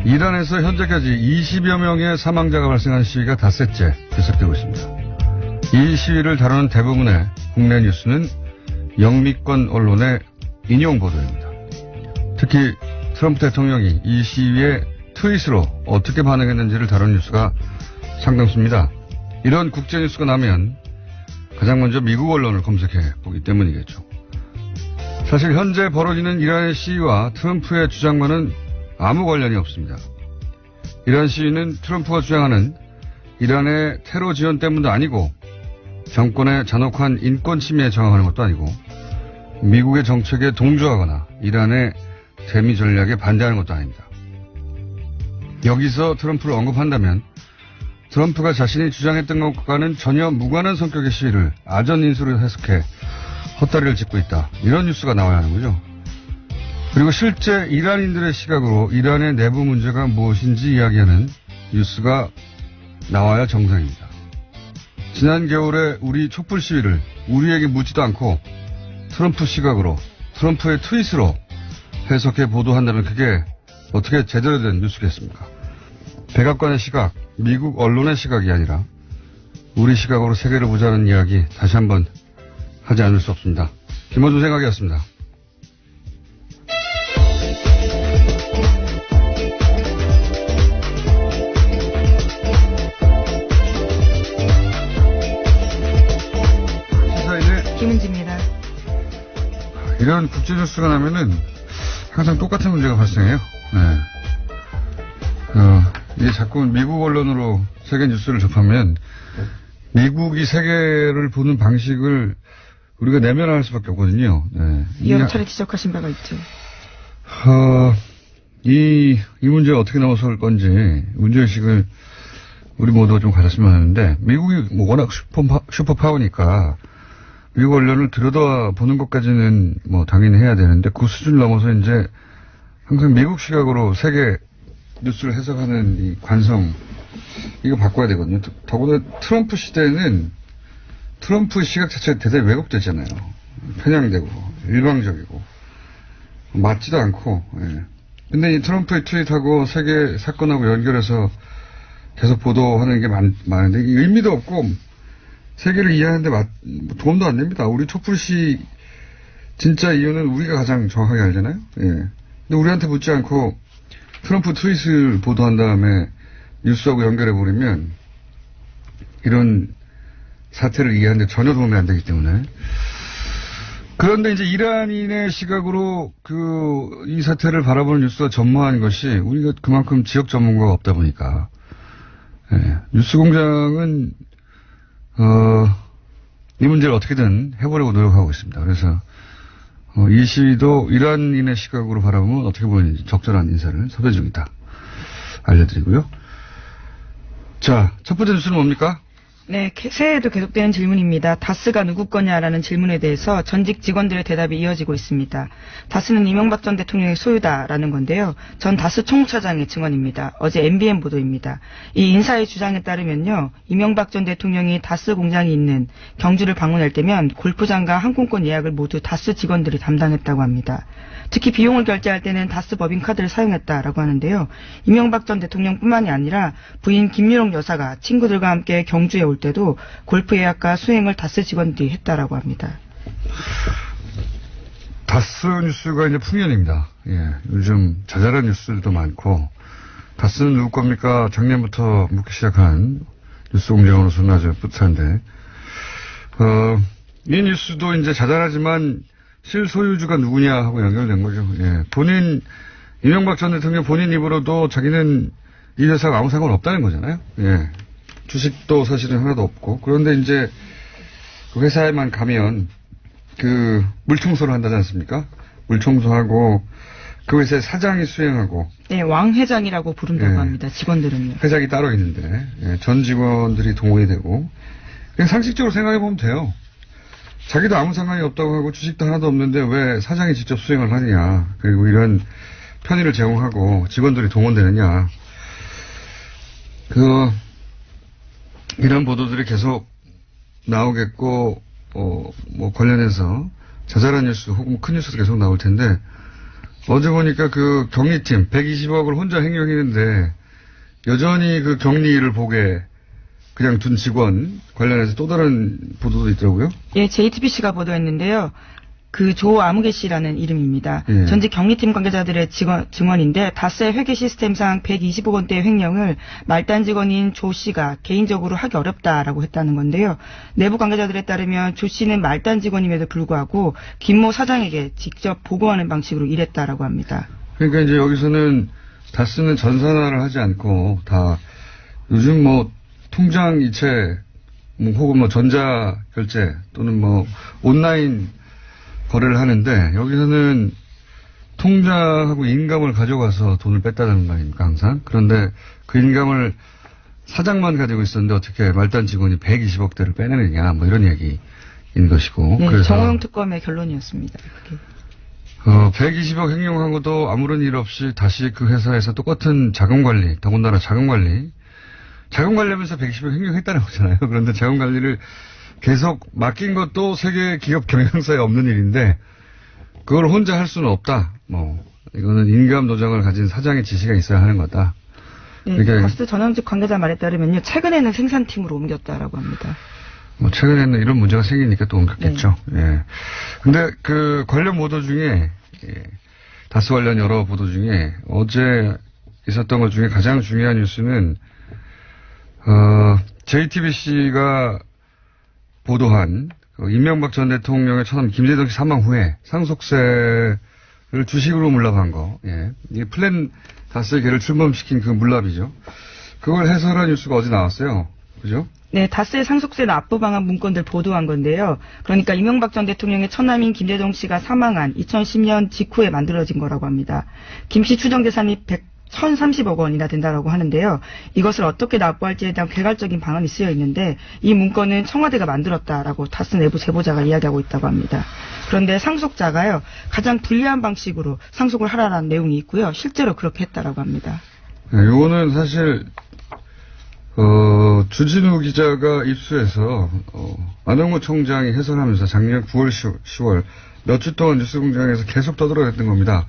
이란에서 현재까지 20여 명의 사망자가 발생한 시위가 닷새째 계속되고 있습니다. 이 시위를 다루는 대부분의 국내 뉴스는 영미권 언론의 인용 보도입니다. 특히 트럼프 대통령이 이 시위에 트윗으로 어떻게 반응했는지를 다룬 뉴스가 상당수입니다. 이런 국제 뉴스가 나면 가장 먼저 미국 언론을 검색해 보기 때문이겠죠. 사실 현재 벌어지는 이란의 시위와 트럼프의 주장과는 아무 관련이 없습니다. 이란 시위는 트럼프가 주장하는 이란의 테러 지원 때문도 아니고 정권의 잔혹한 인권 침해에 저항하는 것도 아니고 미국의 정책에 동조하거나 이란의 대미 전략에 반대하는 것도 아닙니다. 여기서 트럼프를 언급한다면 트럼프가 자신이 주장했던 것과는 전혀 무관한 성격의 시위를 아전인수로 해석해 헛다리를 짚고 있다. 이런 뉴스가 나와야 하는 거죠. 그리고 실제 이란인들의 시각으로 이란의 내부 문제가 무엇인지 이야기하는 뉴스가 나와야 정상입니다. 지난 겨울에 우리 촛불 시위를 우리에게 묻지도 않고 트럼프 시각으로 트럼프의 트윗으로 해석해 보도한다면 그게 어떻게 제대로 된 뉴스겠습니까? 백악관의 시각, 미국 언론의 시각이 아니라 우리 시각으로 세계를 보자는 이야기 다시 한번 하지 않을 수 없습니다. 김원준 생각이었습니다. 시사인의 김은지입니다. 이런 국제뉴스가 나면은 항상 똑같은 문제가 발생해요. 네. 이게 자꾸 미국 언론으로 세계 뉴스를 접하면 미국이 세계를 보는 방식을 우리가 내면할 수밖에 없거든요. 네. 여러 차례 지적하신 바가 있죠. 이 문제에 어떻게 나서올 건지 문제의식을 우리 모두가 좀 가졌으면 하는데 미국이 뭐 워낙 슈퍼파워니까 미국 언론을 들여다보는 것까지는 뭐 당연히 해야 되는데 그 수준을 넘어서 이제 항상 미국 시각으로 세계 뉴스를 해석하는 이 관성 이거 바꿔야 되거든요. 더구나 트럼프 시대에는 트럼프 시각 자체가 대단히 왜곡됐잖아요. 편향되고 일방적이고 맞지도 않고. 예. 근데 이 트럼프의 트윗하고 세계 사건하고 연결해서 계속 보도하는 게 많은데 의미도 없고 세계를 이해하는데 도움도 안 됩니다. 우리 촛불 시 진짜 이유는 우리가 가장 정확하게 알잖아요. 예. 근데 우리한테 묻지 않고 트럼프 트윗을 보도한 다음에 뉴스하고 연결해버리면 이런 사태를 이해하는데 전혀 도움이 안 되기 때문에. 그런데 이제 이란인의 시각으로 이 사태를 바라보는 뉴스가 전무한 것이 우리가 그만큼 지역 전문가가 없다 보니까. 예. 뉴스 공장은, 이 문제를 어떻게든 해보려고 노력하고 있습니다. 그래서, 이 시위도 이란인의 시각으로 바라보면 어떻게 보이는지 적절한 인사를 섭외 중이다. 알려드리고요. 자, 첫 번째 뉴스는 뭡니까? 네, 새해에도 계속되는 질문입니다. 다스가 누구 거냐라는 질문에 대해서 전직 직원들의 대답이 이어지고 있습니다. 다스는 이명박 전 대통령의 소유다라는 건데요. 전 다스 총무차장의 증언입니다. 어제 MBN 보도입니다. 이 인사의 주장에 따르면요. 이명박 전 대통령이 다스 공장이 있는 경주를 방문할 때면 골프장과 항공권 예약을 모두 다스 직원들이 담당했다고 합니다. 특히 비용을 결제할 때는 다스 법인카드를 사용했다라고 하는데요. 이명박 전 대통령뿐만이 아니라 부인 김유롱 여사가 친구들과 함께 경주에 올 때도 골프 예약과 수행을 다스 직원들이 했다라고 합니다. 다스 뉴스가 이제 풍년입니다. 예, 요즘 자잘한 뉴스들도 많고 다스는 누구 겁니까? 작년부터 묻기 시작한 뉴스 공장으로서는 아주 뿌듯한데 이 뉴스도 이제 자잘하지만 실소유주가 누구냐 하고 연결된 거죠. 예. 이명박 전 대통령 본인 입으로도 자기는 이 회사가 아무 상관 없다는 거잖아요. 예. 주식도 사실은 하나도 없고. 그런데 이제 그 회사에만 가면 물청소를 한다지 않습니까? 물청소하고 그 회사의 사장이 수행하고. 네, 왕 회장이라고 부른다고 예. 합니다. 직원들은요. 회장이 따로 있는데, 예. 전 직원들이 동원이 되고. 그냥 상식적으로 생각해 보면 돼요. 자기도 아무 상관이 없다고 하고 주식도 하나도 없는데 왜 사장이 직접 수행을 하느냐. 그리고 이런 편의를 제공하고 직원들이 동원되느냐. 이런 보도들이 계속 나오겠고, 관련해서 자잘한 뉴스 혹은 큰 뉴스도 계속 나올 텐데, 어제 보니까 그 격리팀 120억을 혼자 횡령했는데 여전히 그 격리를 보게 그냥 둔 직원 관련해서 또 다른 보도도 있더라고요. 예, JTBC가 보도했는데요. 그 조아무개 씨라는 이름입니다. 예. 전직 격리팀 관계자들의 증언인데 다스의 회계 시스템상 120억 원대의 횡령을 말단 직원인 조 씨가 개인적으로 하기 어렵다라고 했다는 건데요. 내부 관계자들에 따르면 조 씨는 말단 직원임에도 불구하고 김모 사장에게 직접 보고하는 방식으로 일했다라고 합니다. 그러니까 이제 여기서는 다스는 전산화를 하지 않고 다 요즘 뭐 통장 이체 혹은 뭐 전자 결제 또는 뭐 온라인 거래를 하는데 여기서는 통장하고 인감을 가져가서 돈을 뺐다는 거 아닙니까 항상. 그런데 그 인감을 사장만 가지고 있었는데 어떻게 말단 직원이 120억대를 빼내느냐 뭐 이런 얘기인 것이고. 네, 그래서 정호영 특검의 결론이었습니다. 그게. 120억 횡령한 것도 아무런 일 없이 다시 그 회사에서 똑같은 자금관리, 더군다나 자금관리하면서 120억 횡령했다는 거잖아요. 그런데 자금관리를 계속 맡긴 것도 세계 기업 경영사에 없는 일인데 그걸 혼자 할 수는 없다. 뭐 이거는 인감 도장을 가진 사장의 지시가 있어야 하는 거다. 네, 그러니까 다스 전현직 관계자 말에 따르면요. 최근에는 생산팀으로 옮겼다라고 합니다. 뭐 최근에는 이런 문제가 생기니까 또 옮겼겠죠. 네. 예. 근데 그 관련 보도 중에 다스 관련 여러 보도 중에 어제 있었던 것 중에 가장 중요한 뉴스는 JTBC가 보도한 이명박 전 대통령의 처남 김대중 씨 사망 후에 상속세를 주식으로 물납한 거. 예. 이 플랜 다스의 개를 출범시킨 그 물납이죠. 그걸 해설한 뉴스가 어제 나왔어요. 그죠? 네, 다스의 상속세 납부 방안 문건들 보도한 건데요. 그러니까 이명박 전 대통령의 처남인 김대중 씨가 사망한 2010년 직후에 만들어진 거라고 합니다. 김 씨 추정 재산이 1,030억 원이나 된다라고 하는데요. 이것을 어떻게 납부할지에 대한 개괄적인 방안이 쓰여 있는데 이 문건은 청와대가 만들었다라고 다스 내부 제보자가 이야기하고 있다고 합니다. 그런데 상속자가요. 가장 불리한 방식으로 상속을 하라는 내용이 있고요. 실제로 그렇게 했다라고 합니다. 네, 이거는 사실 주진우 기자가 입수해서 안홍구 총장이 해설하면서 작년 9월, 10월 몇 주 동안 뉴스공장에서 계속 떠들어댔던 겁니다.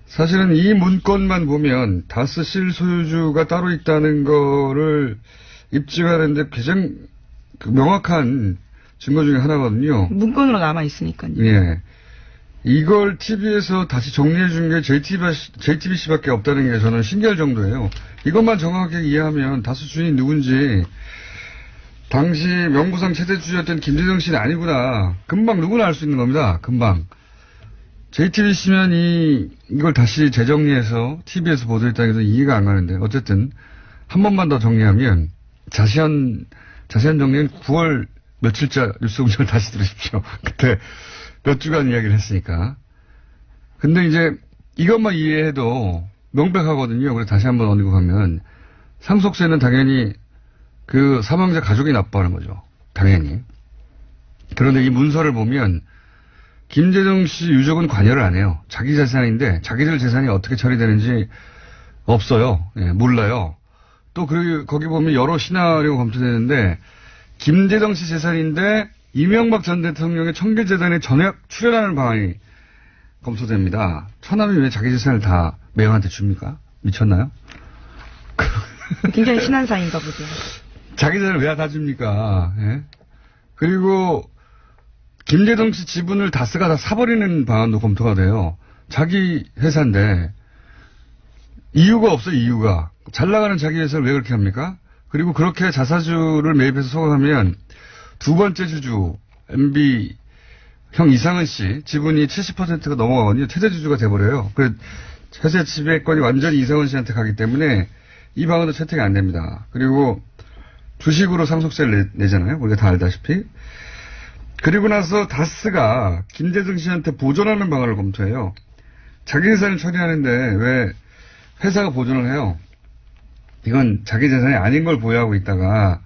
사실은 이 문건만 보면 다스 실소유주가 따로 있다는 거를 입증하는데 가장 명확한 증거 중에 하나거든요. 문건으로 남아 있으니까요. 예. 이걸 TV에서 다시 정리해 준 게 JTBC밖에 없다는 게 저는 신기할 정도예요. 이것만 정확하게 이해하면 다스 주인이 누군지 당시 명부상 최대주주였던 김대중 씨는 아니구나. 금방 누구나 알 수 있는 겁니다. 금방. JTBC면 이걸 다시 재정리해서 TV에서 보도했다는 게 이해가 안 가는데 어쨌든 한 번만 더 정리하면 자세한 정리는 9월 며칠자 뉴스공장을 다시 들으십시오. 그때 몇 주간 이야기를 했으니까. 근데 이제 이것만 이해해도 명백하거든요. 그래서 다시 한번 언급하면 상속세는 당연히 그 사망자 가족이 납부하는 거죠. 당연히. 그런데 이 문서를 보면 김대중 씨 유족은 관여를 안 해요. 자기 재산인데 자기들 재산이 어떻게 처리되는지 없어요. 예, 몰라요. 또 거기 보면 여러 시나리오가 검토되는데 김대중 씨 재산인데 이명박 전 대통령의 청계재단에 전액 출연하는 방안이 검토됩니다. 처남이 왜 자기 재산을 다 매형한테 줍니까? 미쳤나요? 굉장히 친한 사이인가 보죠. 자기 재산을 왜 다 줍니까? 예? 그리고 김대중 씨 지분을 다스가 다 사버리는 방안도 검토가 돼요. 자기 회사인데 이유가 없어요. 이유가. 잘 나가는 자기 회사를 왜 그렇게 합니까? 그리고 그렇게 자사주를 매입해서 소각하면 두 번째 주주 MB 형 이상은 씨 지분이 70%가 넘어가거든요. 최대주주가 돼버려요. 그래서 회사 지배권이 완전히 이상은 씨한테 가기 때문에 이 방안도 채택이 안 됩니다. 그리고 주식으로 상속세를 내잖아요. 우리가 다 알다시피. 그리고 나서 다스가 김대중 씨한테 보존하는 방안을 검토해요. 자기 재산을 처리하는데 왜 회사가 보존을 해요? 이건 자기 재산이 아닌 걸 보유하고 있다가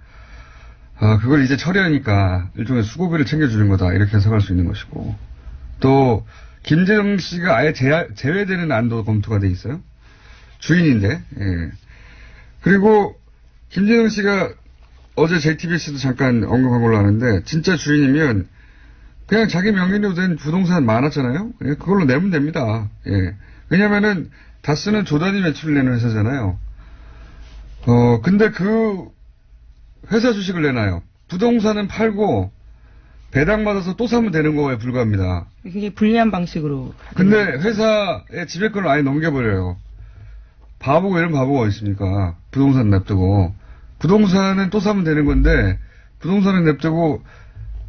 그걸 이제 처리하니까 일종의 수고비를 챙겨주는 거다. 이렇게 해석할 수 있는 것이고. 또 김대중 씨가 아예 제외되는 안도 검토가 돼 있어요. 주인인데. 예. 그리고 김대중 씨가 어제 JTBC도 잠깐 언급한 걸로 아는데 진짜 주인이면 그냥 자기 명의로 된 부동산 많았잖아요. 예, 그걸로 내면 됩니다. 예. 왜냐면은 다스는 조 단위 매출을 내는 회사잖아요. 근데 그 회사 주식을 내놔요. 부동산은 팔고 배당받아서 또 사면 되는 거에 불과합니다. 굉장히 불리한 방식으로. 근데 회사의 지배권을 아예 넘겨버려요. 바보고 이런 바보가 어디 있습니까? 부동산 냅두고. 부동산은 또 사면 되는 건데 부동산은 냅두고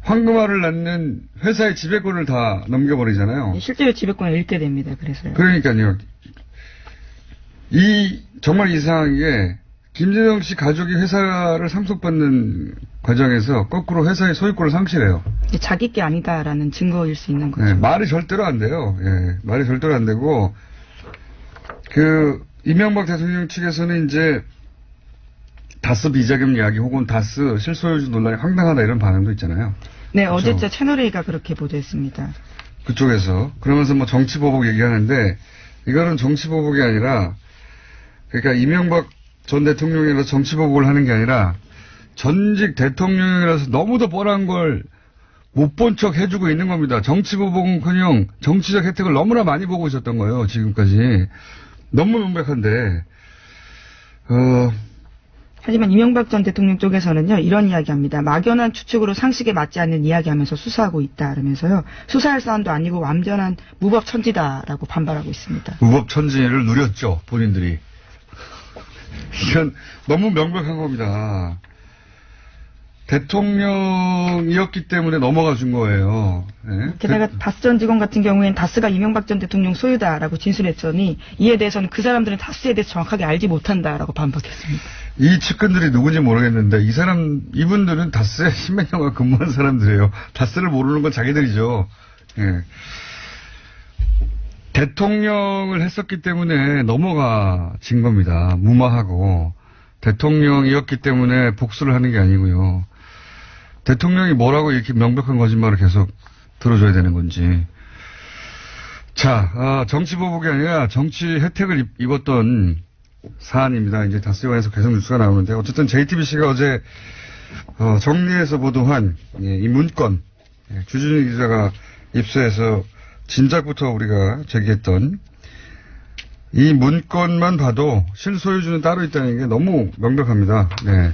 황금알을 낳는 회사의 지배권을 다 넘겨버리잖아요. 실제로 지배권을 잃게 됩니다. 그래서요. 그러니까요. 정말 이상한 게 김재정 씨 가족이 회사를 상속받는 과정에서 거꾸로 회사의 소유권을 상실해요. 자기 게 아니다라는 증거일 수 있는 거죠. 네, 말이 절대로 안 돼요. 예, 말이 절대로 안 되고 이명박 대통령 측에서는 이제 다스 비자금 이야기 혹은 다스 실소유주 논란이 황당하다 이런 반응도 있잖아요. 네, 그렇죠? 어제 채널A가 그렇게 보도했습니다. 그쪽에서. 그러면서 뭐 정치보복 얘기하는데 이거는 정치보복이 아니라 그러니까 이명박 전 대통령이라서 정치보복을 하는 게 아니라 전직 대통령이라서 너무도 뻔한 걸 못 본 척 해주고 있는 겁니다. 정치보복은커녕 정치적 혜택을 너무나 많이 보고 있었던 거예요. 지금까지. 너무 명백한데 하지만 이명박 전 대통령 쪽에서는요, 이런 이야기합니다. 막연한 추측으로 상식에 맞지 않는 이야기하면서 수사하고 있다. 그러면서요, 수사할 사안도 아니고 완전한 무법천지다라고 반발하고 있습니다. 무법천지를 누렸죠, 본인들이. 이건 너무 명백한 겁니다. 대통령이었기 때문에 넘어가 준 거예요. 네? 게다가 다스 전 직원 같은 경우에는 다스가 이명박 전 대통령 소유다라고 진술했더니 이에 대해서는 그 사람들은 다스에 대해서 정확하게 알지 못한다라고 반박했습니다. 이 측근들이 누군지 모르겠는데 이분들은 다스에 10몇 년간 근무한 사람들이에요. 다스를 모르는 건 자기들이죠. 예. 대통령을 했었기 때문에 넘어가진 겁니다. 무마하고 대통령이었기 때문에 복수를 하는 게 아니고요. 대통령이 뭐라고 이렇게 명백한 거짓말을 계속 들어줘야 되는 건지. 자, 정치보복이 아니라 정치 혜택을 입었던 사안입니다. 이제 다스에 관해서 계속 뉴스가 나오는데 어쨌든 JTBC가 어제 정리해서 보도한 이 문건 주진우 기자가 입수해서 진작부터 우리가 제기했던 이 문건만 봐도 실소유주는 따로 있다는 게 너무 명백합니다. 네.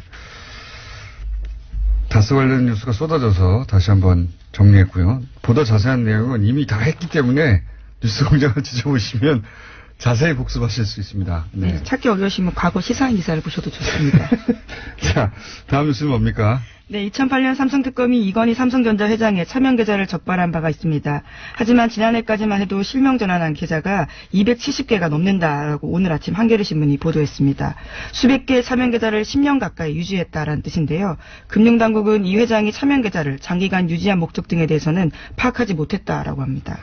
다스 관련 뉴스가 쏟아져서 다시 한번 정리했고요. 보다 자세한 내용은 이미 다 했기 때문에 뉴스공장을 뒤져보시면 자세히 복습하실 수 있습니다. 네. 네, 찾기 어려우시면 과거 시사한 기사를 보셔도 좋습니다. 자, 다음 뉴스는 뭡니까? 네, 2008년 삼성특검이 이건희 삼성전자 회장의 차명 계좌를 적발한 바가 있습니다. 하지만 지난해까지만 해도 실명 전환한 계좌가 270개가 넘는다라고 오늘 아침 한겨레신문이 보도했습니다. 수백 개의 차명 계좌를 10년 가까이 유지했다라는 뜻인데요. 금융당국은 이 회장이 차명 계좌를 장기간 유지한 목적 등에 대해서는 파악하지 못했다라고 합니다.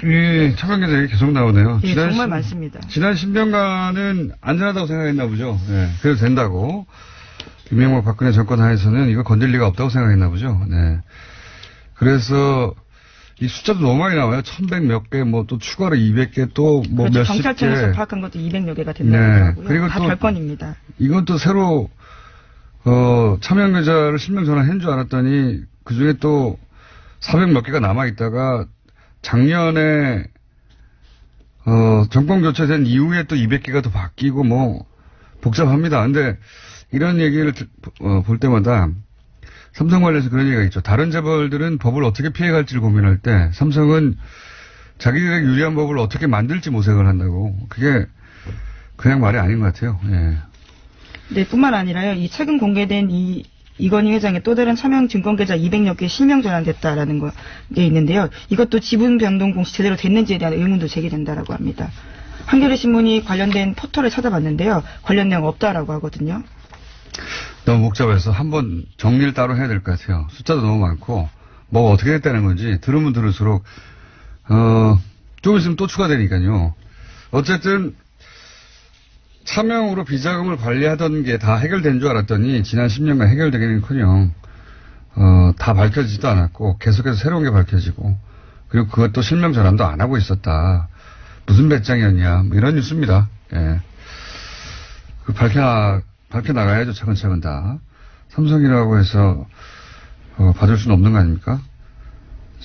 이 차명 계좌 얘기 계속 나오네요. 예, 정말 많습니다. 지난 10년간은 안전하다고 생각했나 보죠. 네, 그래도 된다고. 이명박 박근혜 정권 하에서는 이거 건들 리가 없다고 생각했나 보죠. 네. 그래서 이 숫자도 너무 많이 나와요. 1100 몇 개, 뭐 또 추가로 200개 또 뭐 그렇죠. 몇십 개. 경찰청에서 파악한 것도 200여 개가 된다고 네. 하고요. 그리고 다 또 별건입니다. 이건 또 새로 차명 계좌를 실명 전환한 줄 알았더니 그중에 또 400 몇 개가 남아 있다가 작년에 정권 교체된 이후에 또 200개가 더 바뀌고 뭐 복잡합니다. 근데 이런 얘기를 볼 때마다 삼성 관련해서 그런 얘기가 있죠. 다른 재벌들은 법을 어떻게 피해갈지를 고민할 때 삼성은 자기들에게 유리한 법을 어떻게 만들지 모색을 한다고. 그게 그냥 말이 아닌 것 같아요. 예. 네, 뿐만 아니라요. 이 최근 공개된 이건희 회장의 또 다른 차명 증권계좌 200여 개 실명 전환됐다라는 게 있는데요. 이것도 지분 변동 공시 제대로 됐는지에 대한 의문도 제기된다라고 합니다. 한겨레신문이 관련된 포털을 찾아봤는데요. 관련 내용 없다라고 하거든요. 너무 복잡해서 한번 정리를 따로 해야 될 것 같아요. 숫자도 너무 많고 뭐가 어떻게 됐다는 건지 들으면 들을수록 좀 있으면 또 추가되니까요. 어쨌든 차명으로 비자금을 관리하던 게 다 해결된 줄 알았더니 지난 10년간 해결되기는커녕 다 밝혀지지도 않았고 계속해서 새로운 게 밝혀지고 그리고 그것도 실명 전환도 안 하고 있었다. 무슨 배짱이었냐 뭐 이런 뉴스입니다. 예. 밝혀나가야죠. 차근차근 다. 삼성이라고 해서 받을 수는 없는 거 아닙니까?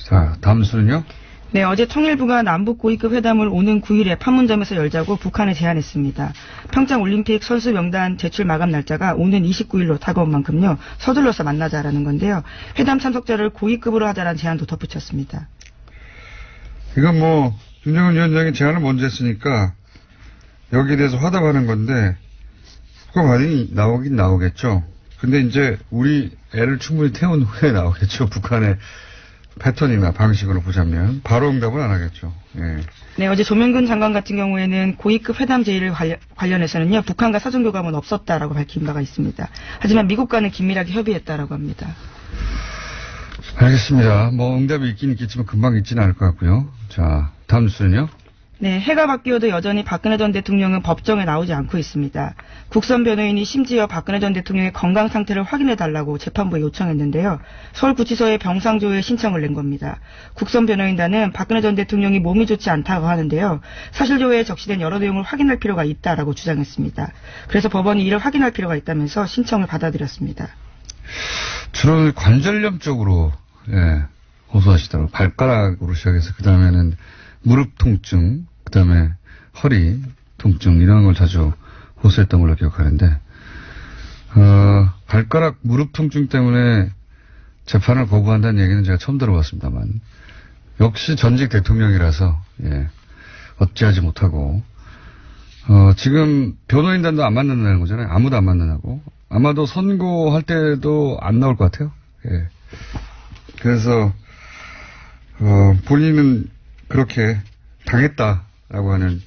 자, 다음 수는요? 네, 어제 통일부가 남북 고위급 회담을 오는 9일에 판문점에서 열자고 북한에 제안했습니다. 평창 올림픽 선수 명단 제출 마감 날짜가 오는 29일로 다가온 만큼요. 서둘러서 만나자라는 건데요. 회담 참석자를 고위급으로 하자라는 제안도 덧붙였습니다. 이건 뭐 김정은 위원장이 제안을 먼저 했으니까 여기에 대해서 화답하는 건데 그거 반응이 나오긴 나오겠죠. 근데 이제 우리 애를 충분히 태운 후에 나오겠죠. 북한의 패턴이나 방식으로 보자면 바로 응답은 안 하겠죠. 예. 네, 어제 조명근 장관 같은 경우에는 고위급 회담 제의를 관련해서는요. 북한과 사정교감은 없었다라고 밝힌 바가 있습니다. 하지만 미국과는 긴밀하게 협의했다라고 합니다. 알겠습니다. 뭐 응답이 있긴 있겠지만 금방 있지는 않을 것 같고요. 자, 다음 뉴스는요. 네, 해가 바뀌어도 여전히 박근혜 전 대통령은 법정에 나오지 않고 있습니다. 국선 변호인이 심지어 박근혜 전 대통령의 건강 상태를 확인해달라고 재판부에 요청했는데요. 서울구치소에 병상조회 신청을 낸 겁니다. 국선 변호인단은 박근혜 전 대통령이 몸이 좋지 않다고 하는데요. 사실조회에 적시된 여러 내용을 확인할 필요가 있다라고 주장했습니다. 그래서 법원이 이를 확인할 필요가 있다면서 신청을 받아들였습니다. 주로 관절염 쪽으로 호소하시더라고요. 발가락으로 시작해서 그 다음에는 무릎 통증, 그 다음에 허리 통증 이런 걸 자주 호소했던 걸로 기억하는데 발가락 무릎 통증 때문에 재판을 거부한다는 얘기는 제가 처음 들어봤습니다만 역시 전직 대통령이라서 어찌하지 못하고 지금 변호인단도 안 만난다는 거잖아요. 아무도 안 만나고 아마도 선고할 때도 안 나올 것 같아요. 예. 그래서 본인은 그렇게 당했다라고 하는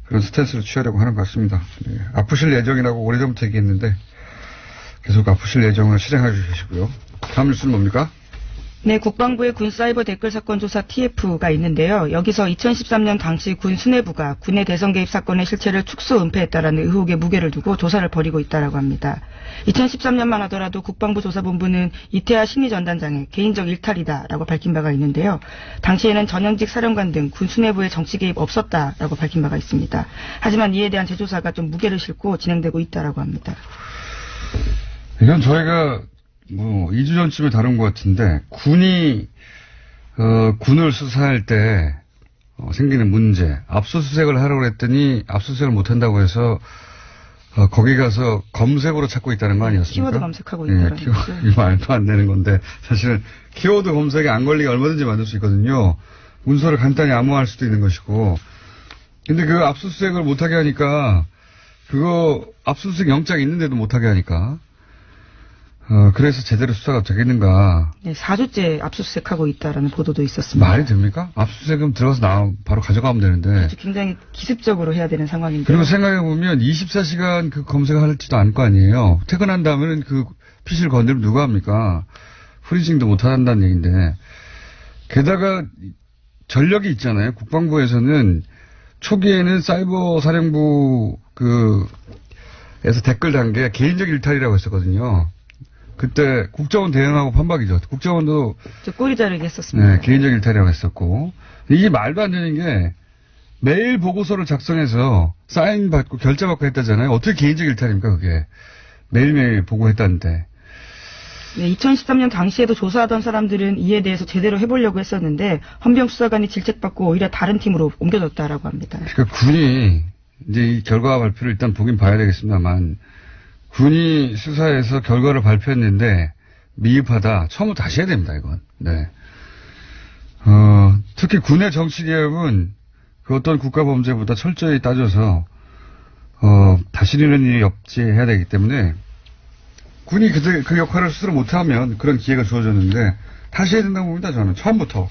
그런 스탠스를 취하려고 하는 것 같습니다. 네. 아프실 예정이라고 오래전부터 얘기했는데 계속 아프실 예정을 실행하고 계시고요. 다음 뉴스는 뭡니까? 네, 국방부의 군 사이버 댓글 사건 조사 TF가 있는데요. 여기서 2013년 당시 군 수뇌부가 군의 대선 개입 사건의 실체를 축소 은폐했다라는 의혹에 무게를 두고 조사를 벌이고 있다라고 합니다. 2013년만 하더라도 국방부 조사본부는 이태하 신의전단장의 개인적 일탈이다라고 밝힌 바가 있는데요. 당시에는 전현직 사령관 등 군 수뇌부의 정치 개입 없었다라고 밝힌 바가 있습니다. 하지만 이에 대한 재조사가 좀 무게를 싣고 진행되고 있다라고 합니다. 이건 저희가 2주 전쯤에 다룬 것 같은데, 군이, 군을 수사할 때, 생기는 문제, 압수수색을 하라고 했더니, 압수수색을 못한다고 해서, 거기 가서 검색으로 찾고 있다는 거 아니었습니까? 키워드 검색하고 있다는 거죠. 이거 말도 안 되는 건데, 사실은 키워드 검색에 안 걸리게 얼마든지 만들 수 있거든요. 문서를 간단히 암호화할 수도 있는 것이고. 근데 그 압수수색을 못하게 하니까, 압수수색 영장이 있는데도 못하게 하니까, 그래서 제대로 수사가 되겠는가. 네, 4주째 압수수색하고 있다라는 보도도 있었습니다. 말이 됩니까? 압수수색은 들어가서 바로 가져가면 되는데. 아주 굉장히 기습적으로 해야 되는 상황인데. 그리고 생각해보면 24시간 그 검색을 할지도 않을 거 아니에요. 퇴근한 다음에는 그 PC를 건드리면 누가 합니까? 프리징도 못 한다는 얘기인데. 게다가 전력이 있잖아요. 국방부에서는 초기에는 사이버 사령부 에서 댓글 단계 개인적 일탈이라고 했었거든요. 그때 국정원 대응하고 판박이죠. 국정원도 저 꼬리 자르기 했었습니다. 네, 개인적 일탈이라고 했었고 이게 말도 안 되는 게 매일 보고서를 작성해서 사인 받고 결제 받고 했다잖아요. 어떻게 개인적 일탈입니까 그게. 매일매일 보고했다는데. 네, 2013년 당시에도 조사하던 사람들은 이에 대해서 제대로 해보려고 했었는데 헌병 수사관이 질책받고 오히려 다른 팀으로 옮겨졌다라고 합니다. 그러니까 군이 이제 이 결과 발표를 일단 보긴 봐야 되겠습니다만 군이 수사해서 결과를 발표했는데 미흡하다. 처음부터 다시 해야 됩니다, 이건. 네. 특히 군의 정치 개혁은 그 어떤 국가 범죄보다 철저히 따져서 다시 이런 일이 없지 해야 되기 때문에 군이 그 역할을 스스로 못하면 그런 기회가 주어졌는데 다시 해야 된다고 봅니다, 저는. 처음부터.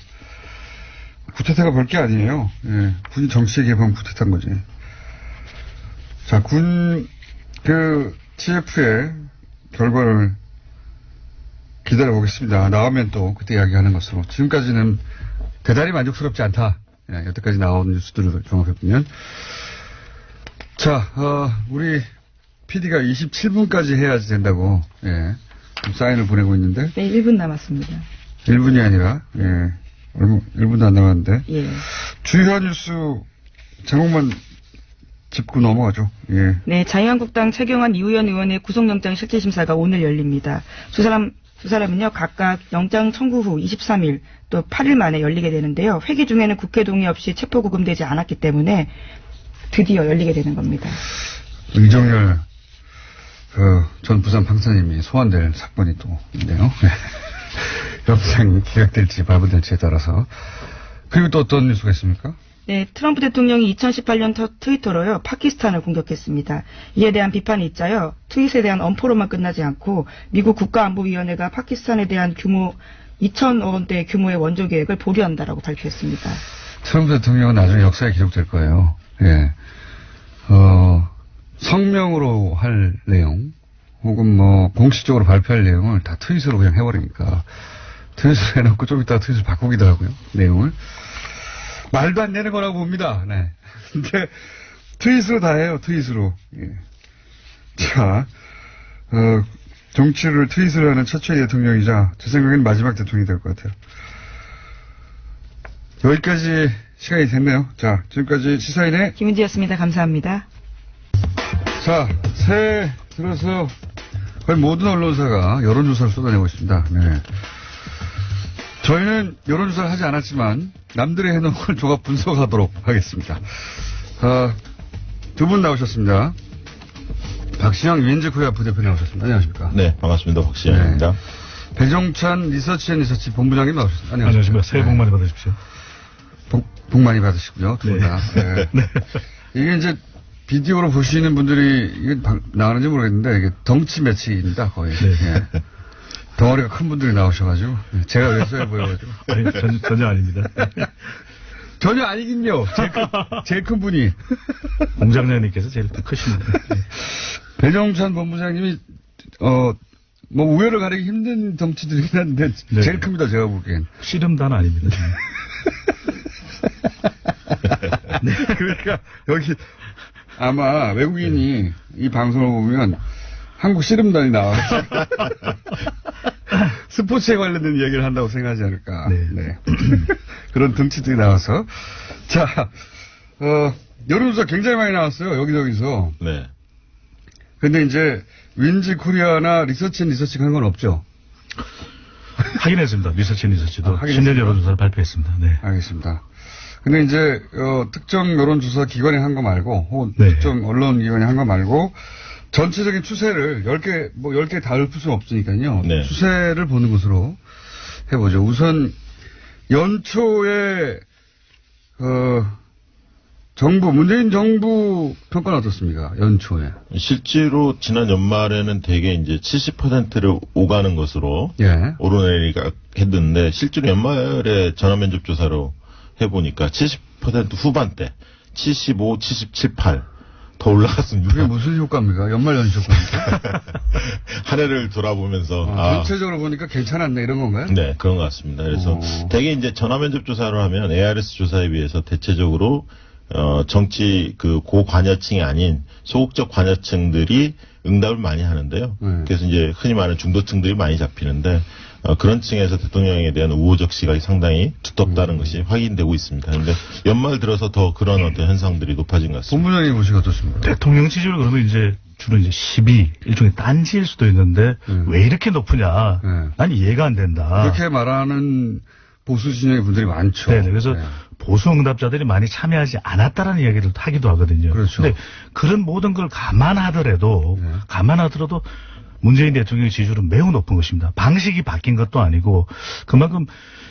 구태타가 볼 게 아니에요. 예. 군이 정치에 개입하면 구태타인 거지. 자, TF의 결과를 기다려보겠습니다. 나오면 또 그때 이야기하는 것으로. 지금까지는 대단히 만족스럽지 않다. 예, 여태까지 나온 뉴스들을 종합해보면. 자, 우리 PD가 27분까지 해야지 된다고, 사인을 보내고 있는데. 네, 1분 남았습니다. 1분이 아니라, 1분도 안 남았는데. 예. 주요한 뉴스 제목만 짚고 넘어가죠. 예. 네, 자유한국당 최경환 이우현 의원의 구속영장 실질심사가 오늘 열립니다. 두 사람 두 사람은요, 각각 영장 청구 후 23일 또 8일 만에 열리게 되는데요. 회기 중에는 국회 동의 없이 체포구금되지 않았기 때문에 드디어 열리게 되는 겁니다. 윤석열 전 부산 판사님이 소환될 사건이 또 있네요. 영장이 기각될지 발부될지에 따라서. 그리고 또 어떤 뉴스가 있습니까? 네, 트럼프 대통령이 2018년 트위터로요, 파키스탄을 공격했습니다. 이에 대한 비판이 있자요, 트윗에 대한 엄포로만 끝나지 않고 미국 국가안보위원회가 파키스탄에 대한 규모 2천억 원대 규모의 원조 계획을 보류한다라고 발표했습니다. 트럼프 대통령은 나중에 역사에 기록될 거예요. 예. 성명으로 할 내용, 혹은 뭐, 공식적으로 발표할 내용을 다 트윗으로 그냥 해버리니까, 트윗을 해놓고 좀 이따가 트윗을 바꾸기도 하고요, 내용을. 말도 안 되는 거라고 봅니다, 네. 근데, 트윗으로 다 해요, 트윗으로. 예. 자, 정치를 트윗을 하는 최초의 대통령이자, 제 생각엔 마지막 대통령이 될 것 같아요. 여기까지 시간이 됐네요. 자, 지금까지 시사인의 김은지였습니다. 감사합니다. 자, 새해 들어서 거의 모든 언론사가 여론조사를 쏟아내고 있습니다. 네. 저희는 여론조사를 하지 않았지만 남들이 해놓은 걸 조각 분석하도록 하겠습니다. 두 분 나오셨습니다. 박신영 유엔지 코리아 부대표 나오셨습니다. 안녕하십니까? 네, 반갑습니다. 박신영입니다. 네. 배종찬 리서치 본부장님 나오셨습니다. 안녕하십니까. 새해 복 많이 받으십시오. 복 많이 받으시고요. 두 분 다. 네. 네. 이게 이제 비디오로 보시는 분들이 이게 나가는지 모르겠는데 이게 덩치 매치입니다. 거의. 네. 예. 덩어리가 큰 분들이 나오셔가지고 제가 외소해 보여가지고. 아니, 전혀 아닙니다. 전혀 아니긴요. 제일 큰 분이. 공장장님께서 제일 크십니다. 네. 배종찬 본부장님이 뭐 우열을 가리기 힘든 덩치들이긴 한데 네. 제일 큽니다. 제가 보기엔. 씨름단 아닙니다. 네. 그러니까 여기 아마 외국인이 이 방송을 보면 한국 씨름단이 나와서 스포츠에 관련된 이야기를 한다고 생각하지 않을까. 네. 네. 그런 등치들이 나와서. 자, 여론조사 굉장히 많이 나왔어요. 여기저기서. 네. 근데 이제 윈지 코리아나 리서치가 한 건 없죠? 확인했습니다. 리서치도 확인했습니다. 신년 여론조사를 발표했습니다. 네. 알겠습니다. 근데 이제 특정 여론조사 기관이 한 거 말고 혹은 네. 특정 언론 기관이 한 거 말고 전체적인 추세를 10개 다 읊을 수는 없으니까요. 네. 추세를 보는 것으로 해보죠. 우선 연초에 문재인 정부 평가는 어떻습니까? 연초에. 실제로 지난 연말에는 대개 이제 70%를 오가는 것으로 예. 오르내리가 했는데 실제로 연말에 전화면접 조사로 해보니까 70% 후반대, 75, 77, 8 더 올라갔습니다. 그게 무슨 효과입니까? 연말 연시 효과입니까? 한 해를 돌아보면서 전체적으로 보니까 괜찮았네 이런 건가요? 네, 그런 것 같습니다. 그래서 대개 이제 전화면접 조사를 하면 ARS 조사에 비해서 대체적으로 정치 고관여층이 아닌 소극적 관여층들이 응답을 많이 하는데요. 그래서 이제 흔히 말하는 중도층들이 많이 잡히는데 그런 층에서 대통령에 대한 우호적 시각이 상당히 두텁다는 것이 확인되고 있습니다. 그런데 연말 들어서 더 그런 어떤 현상들이 높아진 것 같습니다. 본부장님 보시기 어떻습니까? 대통령 지지율 그러면 이제 주로 이제 12 일종의 딴지일 수도 있는데 왜 이렇게 높으냐? 난 이해가 안 된다. 그렇게 말하는 보수 진영의 분들이 많죠. 네, 그래서 보수 응답자들이 많이 참여하지 않았다라는 이야기를 하기도 하거든요. 그렇죠. 근데 그런 모든 걸 감안하더라도 문재인 대통령의 지지율은 매우 높은 것입니다. 방식이 바뀐 것도 아니고 그만큼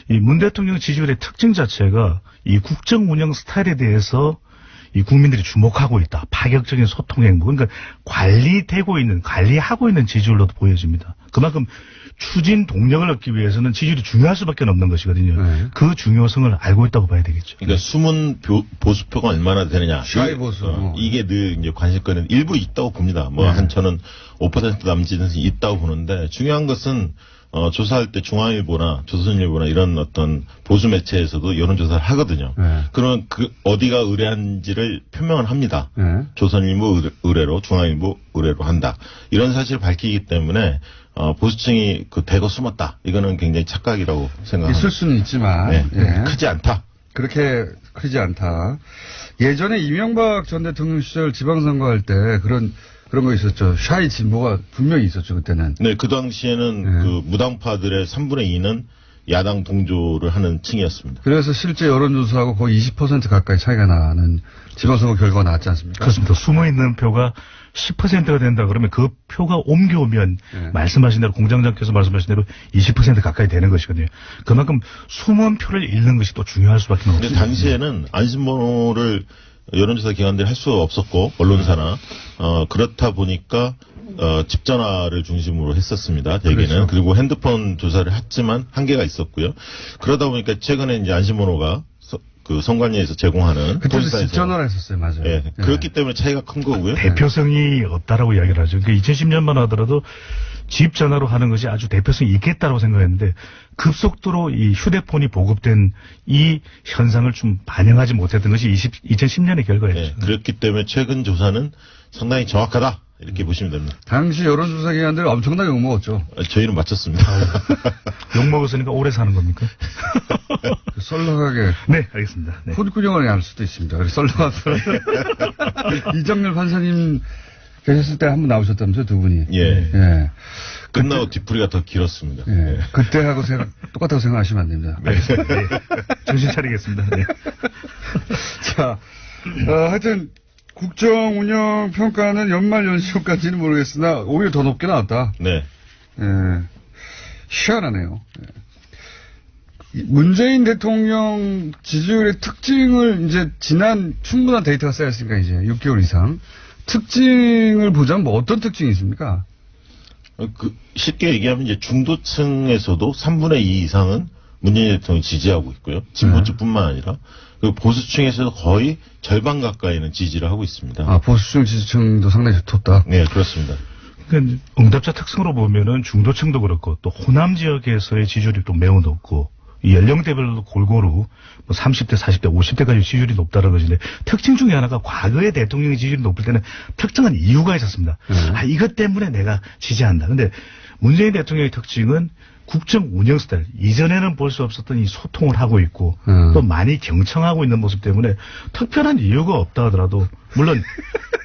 이 문 대통령 지지율의 특징 자체가 이 국정 운영 스타일에 대해서 이 국민들이 주목하고 있다. 파격적인 소통 행보. 그러니까 관리하고 있는 지지율로도 보여집니다. 그만큼 추진 동력을 얻기 위해서는 지지율이 중요할 수밖에 없는 것이거든요. 네. 그 중요성을 알고 있다고 봐야 되겠죠. 그러니까 숨은 보수표가 얼마나 되느냐. 샤이 보수. 이게 늘 이제 관심거리는 일부 있다고 봅니다. 저는 5% 남짓은 있다고 보는데 중요한 것은 조사할 때 중앙일보나 조선일보나 이런 어떤 보수 매체에서도 여론조사를 하거든요. 그러면 어디가 의뢰한지를 표명을 합니다. 조선일보 의뢰로 중앙일보 의뢰로 한다. 이런 사실을 밝히기 때문에 보수층이 대거 숨었다. 이거는 굉장히 착각이라고 생각합니다. 있을 수는 있지만 크지 않다. 그렇게 크지 않다. 예전에 이명박 전 대통령 시절 지방선거할 때 그런 그런 거 있었죠. 샤이 진보가 분명히 있었죠, 그때는. 네, 그 당시에는 네. 그 무당파들의 3분의 2는 야당 동조를 하는 층이었습니다. 그래서 실제 여론조사하고 거의 20% 가까이 차이가 나는 지방선거 결과가 나왔지 않습니까? 그렇습니다. 숨어있는 표가 10%가 된다 그러면 그 표가 옮겨오면 네. 말씀하신 대로 공장장께서 말씀하신 대로 20% 가까이 되는 것이거든요. 그만큼 숨은 표를 잃는 것이 또 중요할 수밖에 근데 없습니다. 당시에는 안심번호를 여론조사 기관들이 할 수 없었고 언론사나 그렇다 보니까 집 전화를 중심으로 했었습니다. 대개는. 그렇죠. 그리고 핸드폰 조사를 했지만 한계가 있었고요. 그러다 보니까 최근에 이제 안심번호가 그 선관위에서 제공하는 그때도 본사에서 집 전화를 했었어요, 맞아요. 예, 예. 그렇기 때문에 차이가 큰 거고요. 대표성이 없다라고 이야기를 하죠. 그러니까 2010년만 하더라도 집 전화로 하는 것이 아주 대표성이 있겠다라고 생각했는데 급속도로 이 휴대폰이 보급된 이 현상을 좀 반영하지 못했던 것이 2010년의 결과였죠. 예, 그렇기 때문에 최근 조사는 상당히 정확하다 이렇게 보시면 됩니다. 당시 여론조사 기관들 엄청나게 욕먹었죠. 저희는 맞췄습니다. 욕 먹었으니까 오래 사는 겁니까? 썰렁하게. 네, 알겠습니다. 네. 혼꾸녕을 할 수도 있습니다. 썰렁한 이정렬 판사님 계셨을 때 한 번 나오셨다면서요, 두 분이. 예. 예. 끝나고 뒤풀이가 더 길었습니다. 예. 예. 그때하고 똑같다고 생각하시면 안 됩니다. 알겠습니다. 네. 정신 차리겠습니다. 네. 자, 하여튼, 국정 운영 평가는 연말 연시까지는 모르겠으나, 오히려 더 높게 나왔다. 네. 예. 희한하네요. 예. 문재인 대통령 지지율의 특징을 이제 지난 충분한 데이터가 쌓였으니까 이제 6개월 이상. 특징을 보자면 뭐 어떤 특징이 있습니까? 쉽게 얘기하면 이제 중도층에서도 3분의 2 이상은 문재인 대통령을 지지하고 있고요. 진보층뿐만 아니라. 그리고 보수층에서도 거의 절반 가까이는 지지를 하고 있습니다. 아, 보수층 지지층도 상당히 좋다. 네, 그렇습니다. 그러니까 응답자 특성으로 보면은 중도층도 그렇고 또 호남 지역에서의 지지율이 또 매우 높고 이 연령대별로 골고루 뭐 30대, 40대, 50대까지 지지율이 높다는 것인데 특징 중에 하나가 과거에 대통령의 지지율이 높을 때는 특정한 이유가 있었습니다. 아, 이것 때문에 내가 지지한다. 근데 문재인 대통령의 특징은 국정 운영 스타일. 이전에는 볼 수 없었던 이 소통을 하고 있고 또 많이 경청하고 있는 모습 때문에 특별한 이유가 없다 하더라도 물론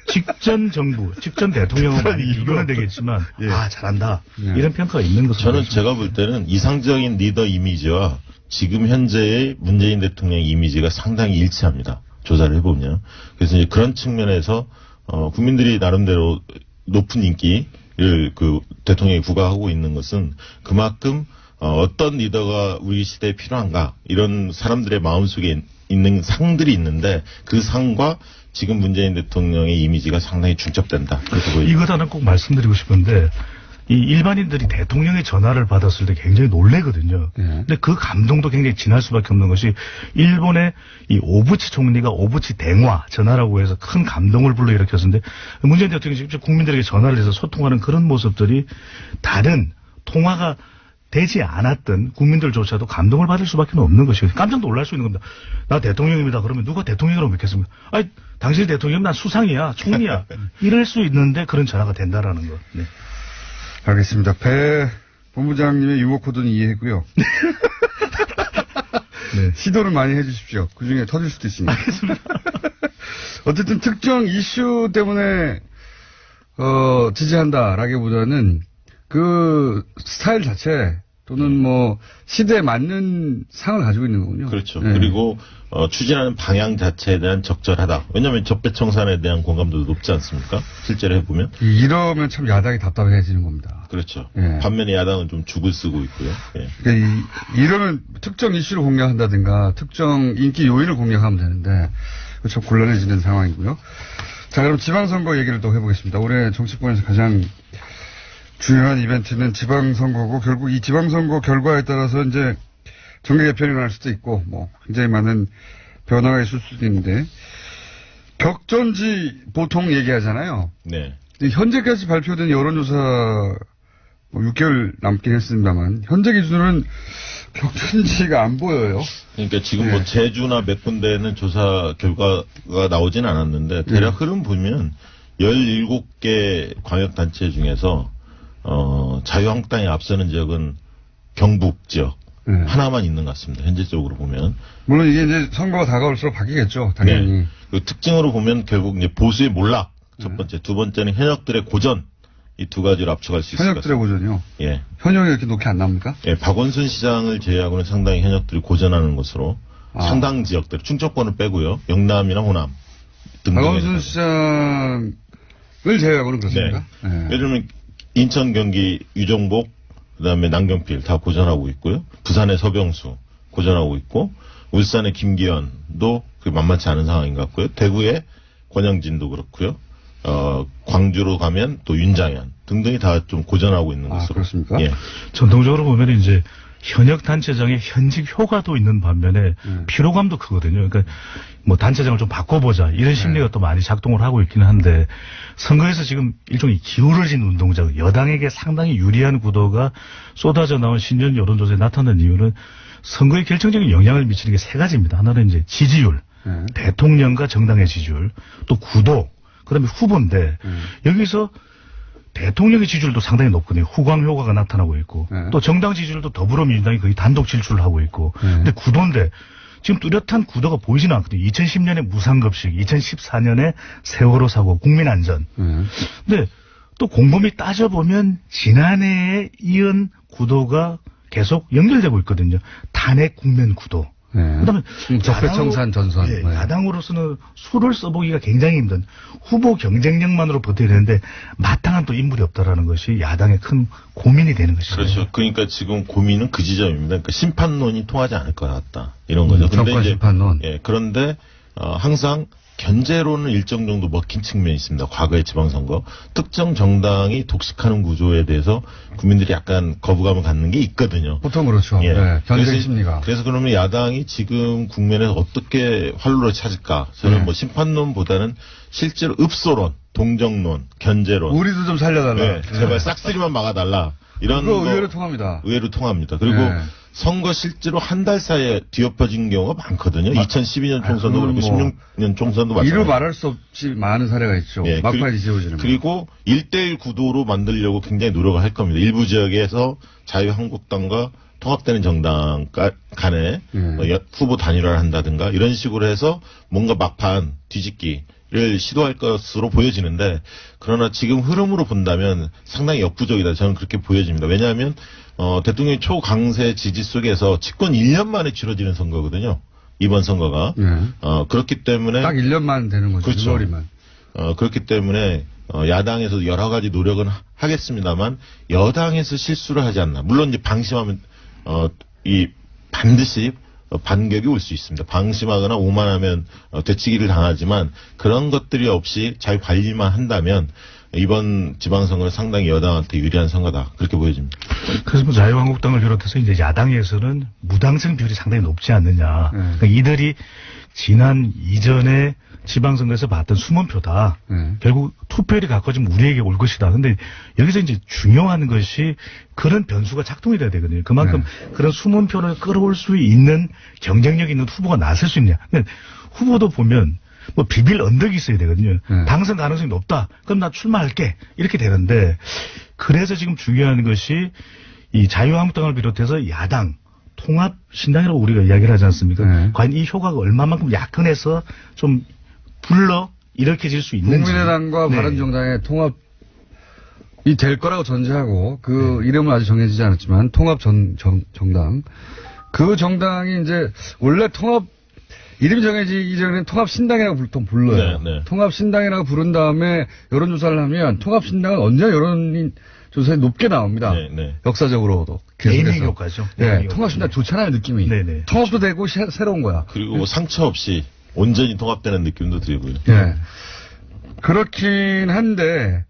직전 정부, 직전 대통령은 많이 비교는 되겠지만 예. 아 잘한다. 예. 이런 평가가 있는 것으로 저는 보입니다. 제가 볼 때는 이상적인 리더 이미지와 지금 현재의 문재인 대통령의 이미지가 상당히 일치합니다. 조사를 해보면. 그래서 이제 그런 측면에서 국민들이 나름대로 높은 인기를 그 대통령이 부과하고 있는 것은 그만큼 어떤 리더가 우리 시대에 필요한가 이런 사람들의 마음속에 있는 상들이 있는데 그 상과 지금 문재인 대통령의 이미지가 상당히 중첩된다. 그렇게 보입니다. 이것 하나 꼭 말씀드리고 싶은데 이 일반인들이 대통령의 전화를 받았을 때 굉장히 놀래거든요. 예. 근데 그 감동도 굉장히 진할 수밖에 없는 것이 일본의 이 오부치 총리가 오부치 대화 전화라고 해서 큰 감동을 불러일으켰는데 문재인 대통령이 직접 국민들에게 전화를 해서 소통하는 그런 모습들이 다른 통화가 되지 않았던 국민들조차도 감동을 받을 수밖에 없는 것이거든요. 깜짝 놀랄 수 있는 겁니다. 나 대통령입니다. 그러면 누가 대통령이라고 믿겠습니까? 아니, 당신이 대통령이면 난 수상이야, 총리야. 이럴 수 있는데 그런 전화가 된다라는 것. 네. 알겠습니다. 배 본부장님의 유머 코드는 이해했고요. 네. 시도를 많이 해주십시오. 그 중에 터질 수도 있으니까. 알겠습니다. 어쨌든 특정 이슈 때문에 지지한다라기보다는 그 스타일 자체 또는 뭐 시대에 맞는 상을 가지고 있는 거군요. 그렇죠. 네. 그리고 추진하는 방향 자체에 대한 적절하다. 왜냐하면 적폐청산에 대한 공감도도 높지 않습니까? 실제로 해보면. 이러면 참 야당이 답답해지는 겁니다. 그렇죠. 예. 반면에 야당은 좀 죽을 쓰고 있고요. 예. 그러니까 이러면 특정 이슈를 공략한다든가 특정 인기 요인을 공략하면 되는데 참 곤란해지는 상황이고요. 자, 그럼 지방선거 얘기를 또 해보겠습니다. 올해 정치권에서 가장 중요한 이벤트는 지방선거고 결국 이 지방선거 결과에 따라서 이제 정계 개편이 일어날 수도 있고 뭐 굉장히 많은 변화가 있을 수도 있는데 격전지 보통 얘기하잖아요. 네. 근데 현재까지 발표된 여론조사 뭐 6개월 남긴 했습니다만 현재 기준으로는 격전지가 안 보여요. 그러니까 지금 네. 뭐 제주나 몇 군데에는 조사 결과가 나오진 않았는데 대략 흐름 보면 17개 광역단체 중에서 자유한국당이 앞서는 지역은 경북 지역 네. 하나만 있는 것 같습니다. 현재적으로 보면. 물론 이게 이제 선거가 다가올수록 바뀌겠죠. 당연히. 네. 그 특징으로 보면 결국 이제 보수의 몰락 첫 번째. 두 번째는 현역들의 고전. 이 두 가지를 압축할 수 있을 것 현역들의 같습니다. 고전이요? 예. 현역이 이렇게 높게 안 나옵니까? 예, 박원순 시장을 제외하고는 상당히 현역들이 고전하는 것으로 상당 지역들, 충청권을 빼고요. 영남이나 호남 등등. 박원순 시장을 제외하고는 그렇습니까? 네. 예를 들면 인천, 경기 유정복, 그다음에 남경필 다 고전하고 있고요. 부산의 서병수 고전하고 있고, 울산의 김기현도 만만치 않은 상황인 것 같고요. 대구의 권영진도 그렇고요. 광주로 가면 또 윤장현 등등이 다 좀 고전하고 있는 것으로. 그렇습니까? 예. 전통적으로 보면 이제 현역 단체장의 현직 효과도 있는 반면에 피로감도 크거든요. 그러니까 뭐 단체장을 좀 바꿔보자 이런 심리가 또 많이 작동을 하고 있기는 한데, 선거에서 지금 일종의 기울어진 운동장, 여당에게 상당히 유리한 구도가 쏟아져 나온 신년 여론조사에 나타난 이유는 선거에 결정적인 영향을 미치는 게 세 가지입니다. 하나는 이제 지지율, 대통령과 정당의 지지율, 또 구도, 그다음에 후보인데 여기서 대통령의 지지율도 상당히 높거든요. 후광 효과가 나타나고 있고 또 정당 지지율도 더불어민주당이 거의 단독 질주를 하고 있고 근데 구도인데 지금 뚜렷한 구도가 보이지는 않거든요. 2010년에 무상급식, 2014년에 세월호 사고, 국민안전. 근데 또 곰곰이 따져보면 지난해에 이은 구도가 계속 연결되고 있거든요. 탄핵 국면 구도. 그다음에 적폐청산 전선. 예, 야당으로서는 수를 써보기가 굉장히 힘든, 후보 경쟁력만으로 버텨야 되는데 마땅한 또 인물이 없다라는 것이 야당의 큰 고민이 되는 것이죠. 그렇죠. 그러니까 지금 고민은 그 지점입니다. 그러니까 심판론이 통하지 않을 것 같다. 이런 거죠. 정권 심판론. 예, 그런데 항상 견제로는 일정 정도 먹힌 측면이 있습니다. 과거의 지방선거. 특정 정당이 독식하는 구조에 대해서 국민들이 약간 거부감을 갖는 게 있거든요. 보통 그렇죠. 예. 네, 견제 심리가. 그래서 그러면 야당이 지금 국면에서 어떻게 활로를 찾을까? 저는 뭐 심판론보다는 실제로 읍소론, 동정론, 견제론. 우리도 좀 살려달라. 네, 제발 싹쓸이만 막아달라. 이런 그거 거 의외로 통합니다. 의외로 통합니다. 그리고 선거 실제로 한 달 사이에 뒤엎어진 경우가 많거든요. 2012년 총선도 그렇고 16년 총선도 마찬가지로. 이루 말할 수 없이 많은 사례가 있죠. 예, 막판에 지어지는. 그리고 1대1 구도로 만들려고 굉장히 노력을 할 겁니다. 일부 지역에서 자유한국당과 통합되는 정당 간에 후보 단일화를 한다든가 이런 식으로 해서 뭔가 막판 뒤집기를 시도할 것으로 보여지는데, 그러나 지금 흐름으로 본다면 상당히 역부족이다. 저는 그렇게 보여집니다. 왜냐하면 대통령의 초강세 지지 속에서 집권 1년 만에 치러지는 선거거든요. 이번 선거가. 그렇기 때문에 딱 1년만 되는 거죠. 그렇죠. 6월이면. 그렇기 때문에 야당에서 여러 가지 노력은 하겠습니다만 여당에서 실수를 하지 않나. 물론 이제 방심하면 반드시 반격이 올 수 있습니다. 방심하거나 오만하면 되치기를 당하지만 그런 것들이 없이 잘 관리만 한다면 이번 지방선거는 상당히 여당한테 유리한 선거다. 그렇게 보여집니다. 그래서 뭐 자유한국당을 비롯해서 이제 야당에서는 무당성 비율이 상당히 높지 않느냐. 그러니까 이들이 지난 이전에 지방선거에서 봤던 숨은표다. 결국 투표율이 가까워지면 우리에게 올 것이다. 근데 여기서 이제 중요한 것이 그런 변수가 작동이 돼야 되거든요. 그만큼 그런 숨은표를 끌어올 수 있는 경쟁력 있는 후보가 나설 수 있냐. 근데 후보도 보면 뭐 비빌 언덕이 있어야 되거든요. 당선 가능성이 높다. 그럼 나 출마할게. 이렇게 되는데, 그래서 지금 중요한 것이 이 자유한국당을 비롯해서 야당 통합 신당이라고 우리가 이야기를 하지 않습니까? 과연 이 효과가 얼마만큼 약근해서 좀 불러 일으켜질 수 있는지. 국민의당과 바른정당의 통합이 될 거라고 전제하고 그 이름은 아직 정해지지 않았지만 통합 정당. 그 정당이 이제 원래 통합 이름이 정해지기 전에 통합신당이라고 보통 불러요. 통합신당이라고 부른 다음에 여론조사를 하면 통합신당은 언제나 여론조사에 높게 나옵니다. 역사적으로도. 네이밍 효과죠. 네, 통합신당 좋잖아요, 느낌이. 통합도 되고 새로운 거야. 그리고 뭐 상처 없이 온전히 통합되는 느낌도 들고요. 네. 그렇긴 한데,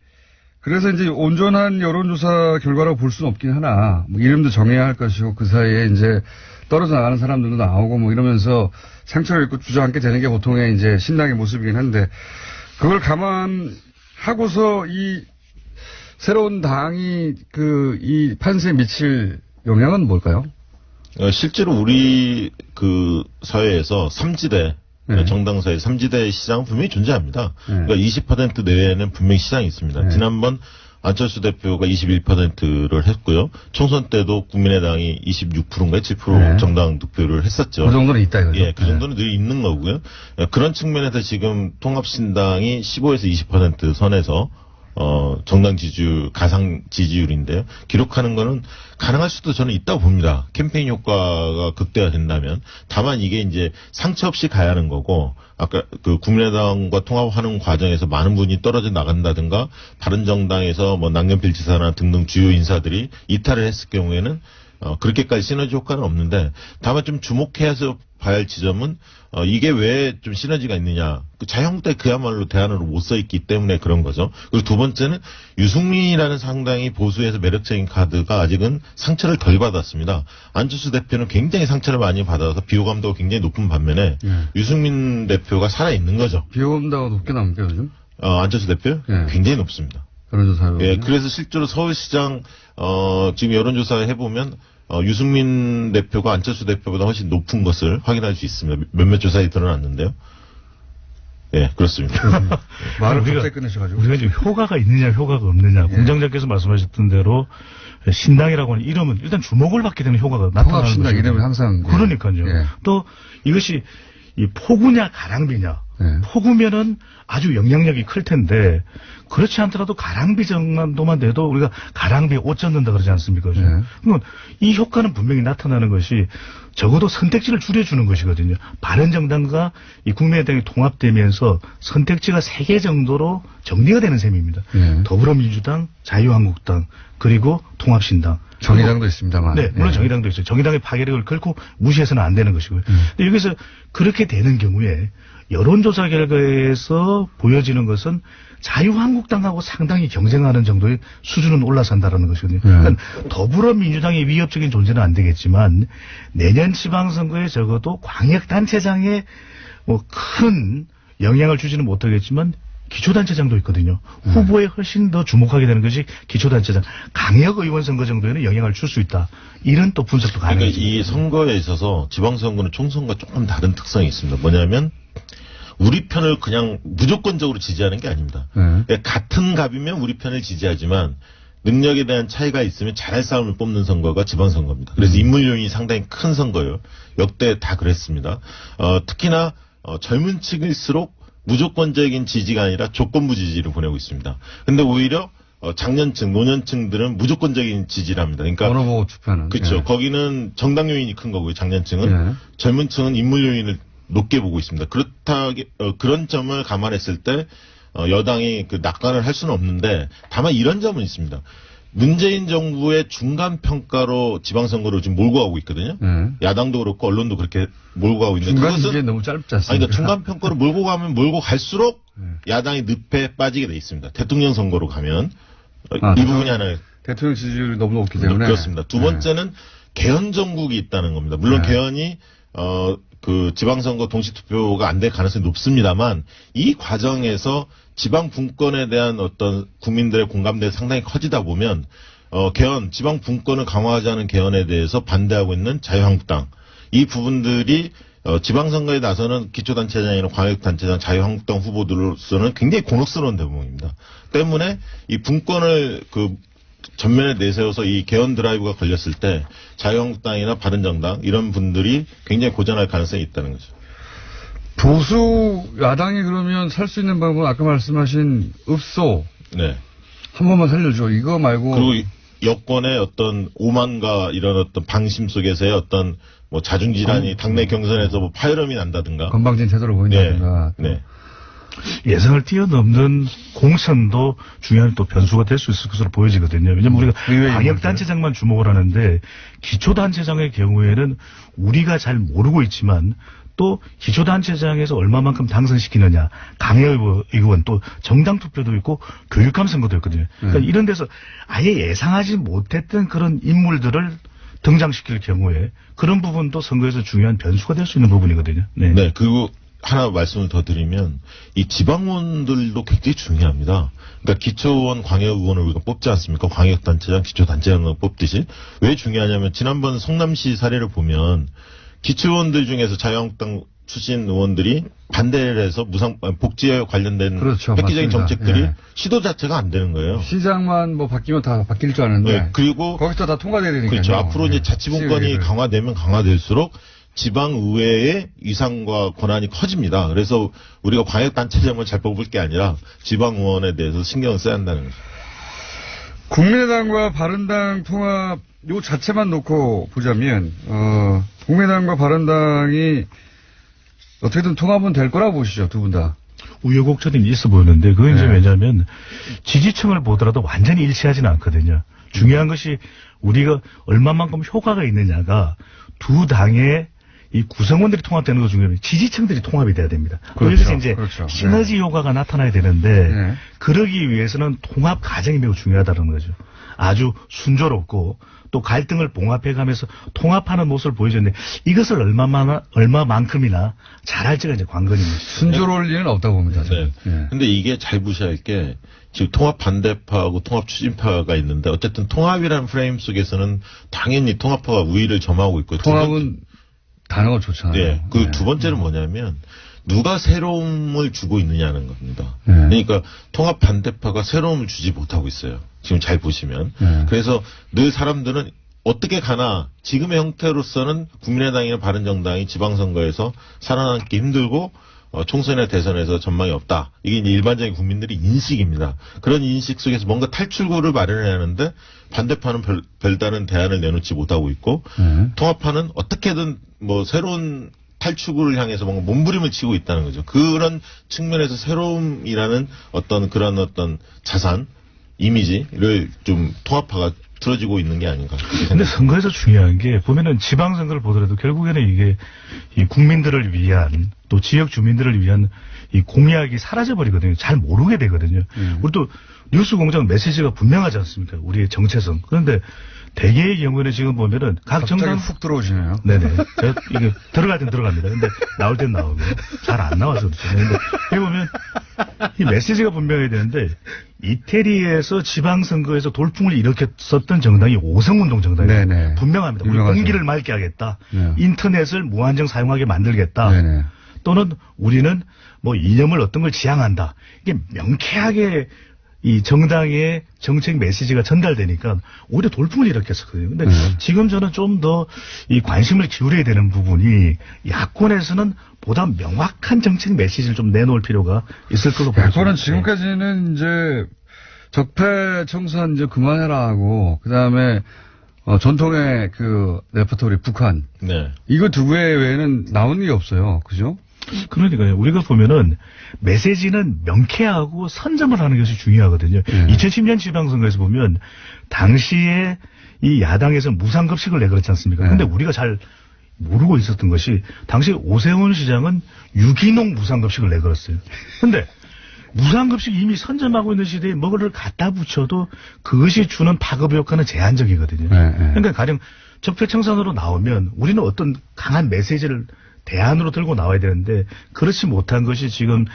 그래서 이제 온전한 여론조사 결과라고 볼 수는 없긴 하나, 뭐 이름도 정해야 할 것이고, 그 사이에 이제 떨어져 나가는 사람들도 나오고 뭐 이러면서 상처를 입고 주저앉게 되는 게 보통의 이제 신당의 모습이긴 한데, 그걸 감안하고서 이 새로운 당이 이 판세에 미칠 영향은 뭘까요? 실제로 우리 그 사회에서 삼지대, 정당 사회 삼지대 시장은 분명히 존재합니다. 그러니까 20% 내외에는 분명히 시장이 있습니다. 지난번 안철수 대표가 21%를 했고요. 총선 때도 국민의당이 26%인가 7% 네. 정당 득표를 했었죠. 그 정도는 있다 이거죠. 예, 그 정도는 늘 있는 거고요. 그런 측면에서 지금 통합신당이 15에서 20% 선에서 정당 지지율, 가상 지지율인데요. 기록하는 거는 가능할 수도 저는 있다고 봅니다. 캠페인 효과가 극대화된다면. 다만 이게 이제 상처 없이 가야 하는 거고, 아까 그 국민의당과 통합하는 과정에서 많은 분이 떨어져 나간다든가, 바른정당에서 뭐 남경필 지사나 등등 주요 인사들이 이탈을 했을 경우에는 그렇게까지 시너지 효과는 없는데, 다만 좀 주목해서 봐야 할 지점은 이게 왜 좀 시너지가 있느냐. 그 자유한국당이 그야말로 대안으로 못 써 있기 때문에 그런 거죠. 그리고 두 번째는 유승민이라는 상당히 보수에서 매력적인 카드가 아직은 상처를 덜 받았습니다. 안철수 대표는 굉장히 상처를 많이 받아서 비호감도가 굉장히 높은 반면에 유승민 대표가 살아있는 거죠. 비호감도가 높게 나옵니까 요즘? 안철수 대표? 굉장히 높습니다. 여론조사로. 예, 그래서 실제로 서울시장 지금 여론조사 해보면 유승민 대표가 안철수 대표보다 훨씬 높은 것을 확인할 수 있습니다. 몇몇 조사에 드러났는데요. 예, 그렇습니다. 말을 우리가- 갑자기 끝내셔가지고. 우리가 지금 효과가 있느냐 효과가 없느냐 예. 공장장께서 말씀하셨던 대로 신당이라고 하는 이름은 일단 주목을 받게 되는 효과가 나타나는 통합신당 것이거든요. 이름이 항상. 그러니까요. 예. 또 이것이 이 폭우냐 가랑비냐. 예. 폭우면은 아주 영향력이 클 텐데 그렇지 않더라도 가랑비 정도만 돼도 우리가 가랑비에 옷 젖는다 그러지 않습니까? 예. 그러면 이 효과는 분명히 나타나는 것이 적어도 선택지를 줄여주는 것이거든요. 바른정당과 이 국민의당이 통합되면서 선택지가 3개 정도로 정리가 되는 셈입니다. 예. 더불어민주당, 자유한국당, 그리고 통합신당. 정의당도 있습니다만. 네, 물론 예. 정의당도 있어요. 정의당의 파괴력을 결코 무시해서는 안 되는 것이고요. 근데 여기서 그렇게 되는 경우에 여론조사 결과에서 보여지는 것은 자유한국당하고 상당히 경쟁하는 정도의 수준은 올라선다라는 것이거든요. 그러니까 더불어민주당의 위협적인 존재는 안 되겠지만 내년 지방선거에 적어도 광역단체장에 뭐 큰 영향을 주지는 못하겠지만 기초단체장도 있거든요. 후보에 훨씬 더 주목하게 되는 것이 기초단체장. 강역의원 선거 정도에는 영향을 줄 수 있다. 이런 또 분석도 그러니까 가능합니다. 이 선거에 있어서 지방선거는 총선과 조금 다른 특성이 있습니다. 뭐냐면 우리 편을 그냥 무조건적으로 지지하는 게 아닙니다. 예. 같은 값이면 우리 편을 지지하지만 능력에 대한 차이가 있으면 잘할 사람을 뽑는 선거가 지방선거입니다. 그래서 인물 요인이 상당히 큰 선거예요. 역대 다 그랬습니다. 특히나 젊은 층일수록 무조건적인 지지가 아니라 조건부 지지를 보내고 있습니다. 근데 오히려 장년층, 노년층들은 무조건적인 지지를 합니다. 그러니까 번호 보고 투표하는. 그렇죠. 예. 거기는 정당 요인이 큰 거고요. 장년층은 예. 젊은 층은 인물 요인을 높게 보고 있습니다. 그런 점을 감안했을 때 여당이 그 낙관을 할 수는 없는데 다만 이런 점은 있습니다. 문재인 정부의 중간 평가로 지방선거를 지금 몰고 가고 있거든요. 야당도 그렇고 언론도 그렇게 몰고 가고 있는데 중간 그것은 이게 너무 짧지 아니, 않습니까? 그러니까 중간 평가로 몰고 가면 몰고 갈수록 야당이 늪에 빠지게 돼 있습니다. 대통령 선거로 가면 이 부분이 하나 대통령 지지율이 너무 높기 때문에. 그렇습니다. 두 번째는 개헌 정국이 있다는 겁니다. 물론 네. 개헌이 그 지방선거 동시투표가 안 될 가능성이 높습니다만 이 과정에서 지방 분권에 대한 어떤 국민들의 공감대가 상당히 커지다 보면 개헌, 지방 분권을 강화하자는 개헌에 대해서 반대하고 있는 자유한국당 이 부분들이 지방선거에 나서는 기초단체장이나 광역단체장 자유한국당 후보들로서는 굉장히 곤혹스러운 대목입니다. 때문에 이 분권을 그 전면에 내세워서 이 개헌 드라이브가 걸렸을 때 자유한국당이나 바른정당 이런 분들이 굉장히 고전할 가능성이 있다는 거죠. 보수 야당이 그러면 살 수 있는 방법은 아까 말씀하신 읍소 네. 한 번만 살려줘. 이거 말고. 그리고 여권의 어떤 오만과 이런 어떤 방심 속에서의 어떤 뭐 자중질환이 당내 경선에서 뭐 파열음이 난다든가. 건방진 태도를 보인다든가. 네. 예상을 뛰어넘는 공천도 중요한 또 변수가 될 수 있을 것으로 보여지거든요. 왜냐면 우리가 의외의 광역단체장만 주목을 하는데 기초단체장의 경우에는 우리가 잘 모르고 있지만 또 기초단체장에서 얼마만큼 당선시키느냐, 강의의원 또 정당 투표도 있고 교육감 선거도 있거든요. 그러니까 이런 데서 아예 예상하지 못했던 그런 인물들을 등장시킬 경우에 그런 부분도 선거에서 중요한 변수가 될 수 있는 부분이거든요. 네. 네. 그리고 하나 말씀을 더 드리면 이 지방원들도 굉장히 중요합니다. 그러니까 기초원, 광역의원을 우리가 뽑지 않습니까? 광역단체장, 기초단체장을 뽑듯이. 왜 중요하냐면 지난번 성남시 사례를 보면 기초원들 중에서 자유한국당 출신 의원들이 반대를 해서 복지에 관련된 그렇죠. 획기적인 맞습니다. 정책들이 예. 시도 자체가 안 되는 거예요. 시장만 뭐 바뀌면 다 바뀔 줄 아는데. 네, 그리고 거기서 다 통과돼야 되니까. 그렇죠. 앞으로 이제 자치분권이 강화되면 강화될수록 지방의회의 위상과 권한이 커집니다. 그래서 우리가 광역단체장을 잘 뽑을 게 아니라 지방의원에 대해서 신경을 써야 한다는 거죠. 국민의당과 바른당 통합 요 자체만 놓고 보자면 국민의당과 바른당이 어떻게든 통합은 될 거라고 보시죠, 두 분 다. 우여곡절이 있어 보이는데 그건 이제 네. 왜냐하면 지지층을 보더라도 완전히 일치하지는 않거든요. 중요한 것이 우리가 얼마만큼 효과가 있느냐가 두 당의 이 구성원들이 통합되는 거 중요해요. 지지층들이 통합이 돼야 됩니다. 그렇죠. 그래서 이제 그렇죠. 시너지 효과가 나타나야 되는데 네. 그러기 위해서는 통합 과정이 매우 중요하다는 거죠. 아주 순조롭고 또 갈등을 봉합해가면서 통합하는 모습을 보여줬는데 이것을 얼마만큼이나 잘할지가 이제 관건입니다. 순조로울 리는 없다고 봅니다. 네. 네. 근데 이게 잘 보셔야 할 게 지금 통합 반대파하고 통합 추진파가 있는데 어쨌든 통합이라는 프레임 속에서는 당연히 통합파가 우위를 점하고 있고 통합은 단어가 좋잖아요. 네. 그 네. 두 번째는 뭐냐면 누가 새로움을 주고 있느냐는 겁니다. 네. 그러니까 통합 반대파가 새로움을 주지 못하고 있어요. 지금 잘 보시면. 네. 그래서 늘 사람들은 어떻게 가나 지금의 형태로서는 국민의당이나 바른정당이 지방선거에서 살아남기 힘들고 총선이나 대선에서 전망이 없다. 이게 이제 일반적인 국민들의 인식입니다. 그런 인식 속에서 뭔가 탈출구를 마련해야 하는데 반대파는 별다른 대안을 내놓지 못하고 있고 통합파는 어떻게든 뭐 새로운 탈출구를 향해서 뭔가 몸부림을 치고 있다는 거죠. 그런 측면에서 새로움이라는 그런 자산, 이미지를 좀 통합파가 틀어지고 있는 게 아닌가. 근데 선거에서 중요한 게 보면은 지방선거를 보더라도 결국에는 이게 이 국민들을 위한 또 지역 주민들을 위한 이 공약이 사라져버리거든요. 잘 모르게 되거든요. 우리 또 뉴스공장 메시지가 분명하지 않습니까? 우리의 정체성. 그런데 대개의 경우에는 지금 보면은 각 정당 훅 들어오시네요. 네네. 제가 이게 들어갈 땐 들어갑니다. 근데 나올 땐 나오고 잘 안 나와서 그렇죠. 근데 여기 보면 이 메시지가 분명해야 되는데 이태리에서 지방선거에서 돌풍을 일으켰었던 정당이 오성운동 정당이에요. 네네. 분명합니다. 우리 유명하죠. 공기를 맑게 하겠다. 네. 인터넷을 무한정 사용하게 만들겠다. 네네. 또는 우리는 뭐 이념을 어떤 걸 지향한다. 이게 명쾌하게 이 정당의 정책 메시지가 전달되니까 오히려 돌풍을 일으켰었거든요. 근데 지금 저는 좀 더 이 관심을 기울여야 되는 부분이 야권에서는 보다 명확한 정책 메시지를 좀 내놓을 필요가 있을 걸로 보입니다. 야권은 지금까지는 이제 적폐 청산 이제 그만해라 하고 그다음에 전통의 그 레퍼토리 북한 네. 이거 두 개 외에는 나온 게 없어요. 그죠? 그러니까요. 우리가 보면은 메시지는 명쾌하고 선점을 하는 것이 중요하거든요. 2010년 지방선거에서 보면 당시에 이 야당에서 무상급식을 내걸었지 않습니까? 근데 우리가 잘 모르고 있었던 것이 당시 오세훈 시장은 유기농 무상급식을 내걸었어요. 근데 무상급식 이미 선점하고 있는 시대에 뭐를 갖다 붙여도 그것이 주는 파급 효과는 제한적이거든요. 그러니까 가령 적폐청산으로 나오면 우리는 어떤 강한 메시지를 대안으로 들고 나와야 되는데 그렇지 못한 것이 지금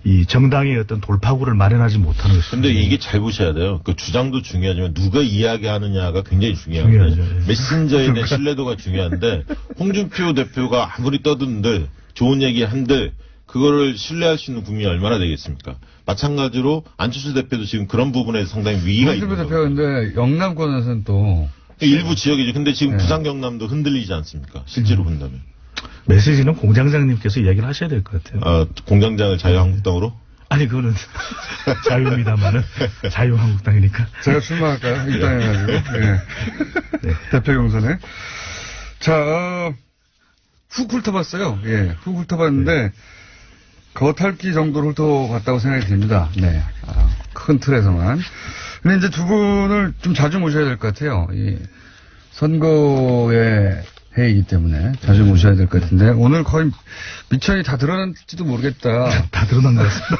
이 정당의 어떤 돌파구를 마련하지 못하는 것입니다. 근데 이게 잘 보셔야 돼요. 그 주장도 중요하지만 누가 이야기하느냐가 굉장히 중요하거든요. 중요하죠. 메신저에 대한 신뢰도가 중요한데 홍준표 대표가 아무리 떠든들 좋은 얘기 한들 그거를 신뢰할 수 있는 국민이 얼마나 되겠습니까? 마찬가지로 안철수 대표도 지금 그런 부분에 상당히 위기가 있는 홍준표 거예요. 대표인데 영남권에서는 또 일부 지역이죠. 근데 지금 부산 경남도 흔들리지 않습니까? 실제로 본다면. 메시지는 공장장님께서 이야기를 하셔야 될 것 같아요. 공장장을 자유한국당으로? 아니 그거는 자유입니다만은 자유한국당이니까. 제가 출마할까요? 입당해가지고. 네. 대표 경선에. 자, 훅 훑어봤어요. 예, 훅 훑어봤는데 겉핥기 정도로 훑어봤다고 생각이 듭니다. 네, 큰 틀에서만. 근데 이제 두 분을 좀 자주 모셔야 될 것 같아요. 이 선거의 해이기 때문에 자주 모셔야 될 것 같은데 오늘 거의 미천이 다 드러난지도 모르겠다. 다 드러난 것 같습니다.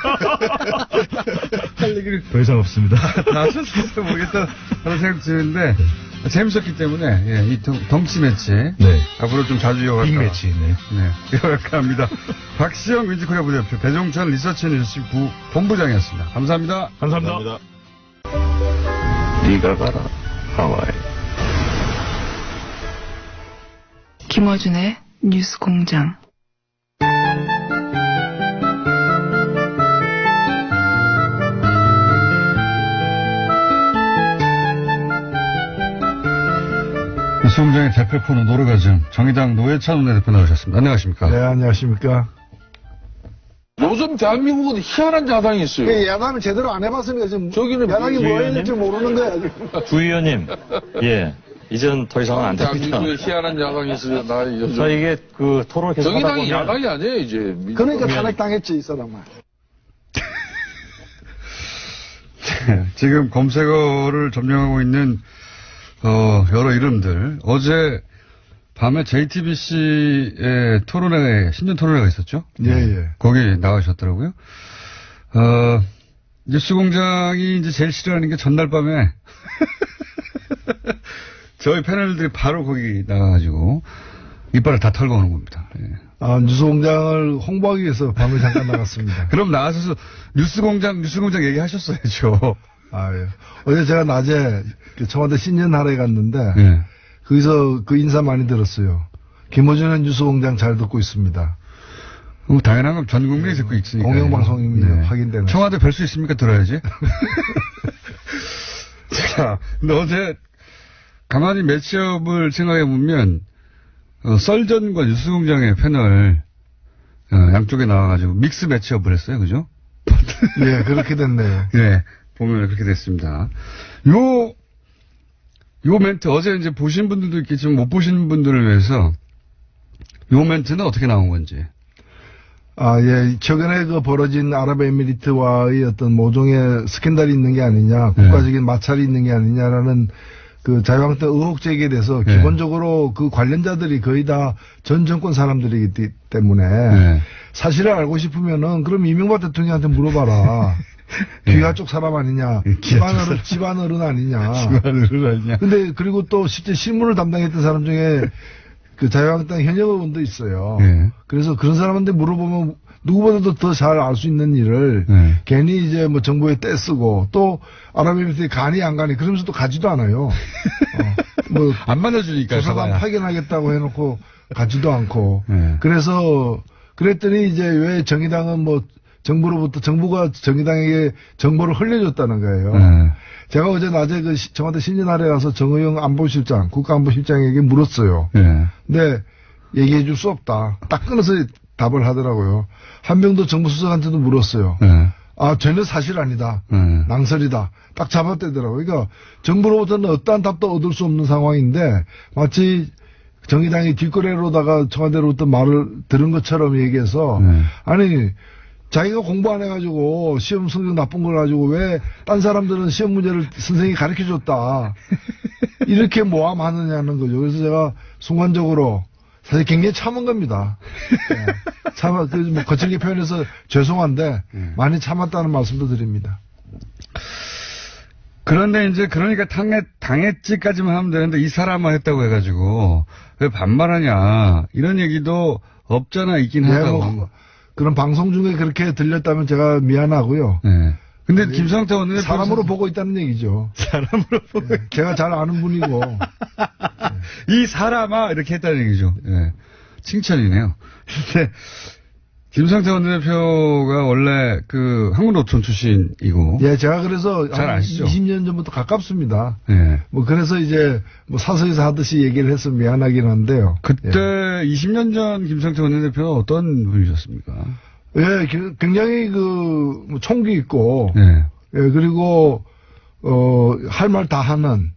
할 얘기를 더 이상 없습니다. 다 하셨을지도 모르겠다 하는 생각이 드는데 재밌었기 때문에 예, 이 덩치 매치 네. 앞으로 좀 자주 이어갈까. 빅매치. 네. 네, 이어갈까 합니다. 박시영 민지코리아 부대표 배종찬 리서치앤리서치 본부장이었습니다. 감사합니다. 감사합니다. 네가 가라 하와이. 김어준의 뉴스공장. 뉴스공장의 대표 코너 노르가즘 정의당 노회찬 원내대표 나오셨습니다. 안녕하십니까? 네, 안녕하십니까. 요즘 대한민국은 희한한 야당이 있어요. 야당을 제대로 안 해봤으니까 지금 저기는 야당이 뭐 해야 될지 모르는 거야. 지금. 주 의원님, 예, 이제는 더 이상은 안 됩니다. 대한민국에 희한한 야당이 있어요. 나 요즘. 저 이게 그 토론을 계속 하다 정의당이 보면 야당이 아니에요, 이제. 그러니까 탄핵당했지, 이 사람은. 지금 검색어를 점령하고 있는 여러 이름들. 어제 밤에 JTBC의 토론회, 신년 토론회가 있었죠? 예. 거기 나가셨더라고요. 뉴스공장이 이제 제일 싫어하는 게 전날 밤에 저희 패널들이 바로 거기 나가가지고 이빨을 다 털고 오는 겁니다. 예. 뉴스공장을 홍보하기 위해서 밤에 잠깐 나갔습니다. 그럼 나가셔서 뉴스공장 얘기하셨어야죠. 예. 어제 제가 낮에 청와대 신년하러에 갔는데, 예. 거기서 그 인사 많이 들었어요. 김어준의 뉴스공장 잘 듣고 있습니다. 당연한 건 전 국민이 듣고 있으니까. 공영방송입니다. 확인되는. 청와대 뵐 수 있습니까? 들어야지. 자, 근데 어제 가만히 매치업을 생각해보면, 썰전과 뉴스공장의 패널, 양쪽에 나와가지고 믹스 매치업을 했어요. 그죠? 예, 그렇게 됐네요. 예, 보면 그렇게 됐습니다. 요 멘트, 어제 이제 보신 분들도 있겠지만 못 보신 분들을 위해서 요 멘트는 어떻게 나온 건지. 예. 최근에 그 벌어진 아랍에미리트와의 어떤 모종의 스캔들이 있는 게 아니냐, 국가적인 마찰이 있는 게 아니냐라는 그 자유한국당 의혹 제기에 대해서 기본적으로 그 관련자들이 거의 다 전 정권 사람들이기 때문에 사실을 알고 싶으면은 그럼 이명박 대통령한테 물어봐라. 귀하 쪽 사람 아니냐, 집안 어른 아니냐. 근데 그리고 또 실제 실무를 담당했던 사람 중에 그 자유한국당 현역 의원도 있어요. 그래서 그런 사람한테 물어보면 누구보다도 더 잘 알 수 있는 일을 괜히 이제 뭐 정부에 떼쓰고 또 아랍에미리트에 가니 안 가니 그러면서 또 가지도 않아요. 뭐 안 만나주니까. 조사관 파견하겠다고 해놓고 가지도 않고. 그래서 그랬더니 이제 왜 정의당은 뭐 정부가 정의당에게 정보를 흘려줬다는 거예요. 제가 어제 낮에 그 청와대 신년하러에 가서 정의용 안보실장, 국가안보실장에게 물었어요. 근데 얘기해 줄 수 없다. 딱 끊어서 답을 하더라고요. 한병도 정부수석한테도 물었어요. 전혀 사실 아니다. 낭설이다. 딱 잡아떼더라고요. 그러니까 정부로부터는 어떠한 답도 얻을 수 없는 상황인데 마치 정의당이 뒷거래로다가 청와대로부터 말을 들은 것처럼 얘기해서 아니 자기가 공부 안 해가지고 시험 성적 나쁜 걸 가지고 왜 딴 사람들은 시험 문제를 선생님이 가르쳐줬다. 이렇게 모함하느냐는 거죠. 그래서 제가 순간적으로 사실 굉장히 참은 겁니다. 뭐 거칠게 표현해서 죄송한데 많이 참았다는 말씀도 드립니다. 그런데 이제 그러니까 당했지까지만 하면 되는데 이 사람만 했다고 해가지고 왜 반말하냐 이런 얘기도 없잖아 있긴 하다고. 그런 방송 중에 그렇게 들렸다면 제가 미안하고요. 근데 김성태 원내대표 사람으로 보고 있다는 얘기죠. 사람으로 보고 제가 잘 아는 분이고 이 사람아 이렇게 했다는 얘기죠. 칭찬이네요. 근데 김성태 원내대표가 원래 그 한국노총 출신이고. 제가 그래서 잘 아시죠? 20년 전부터 가깝습니다. 네. 뭐 그래서 이제 뭐 사서에서 하듯이 얘기를 해서 미안하긴 한데요. 그때 20년 전 김성태 원내대표는 어떤 분이셨습니까? 굉장히 뭐 총기 있고, 그리고 할 말 다 하는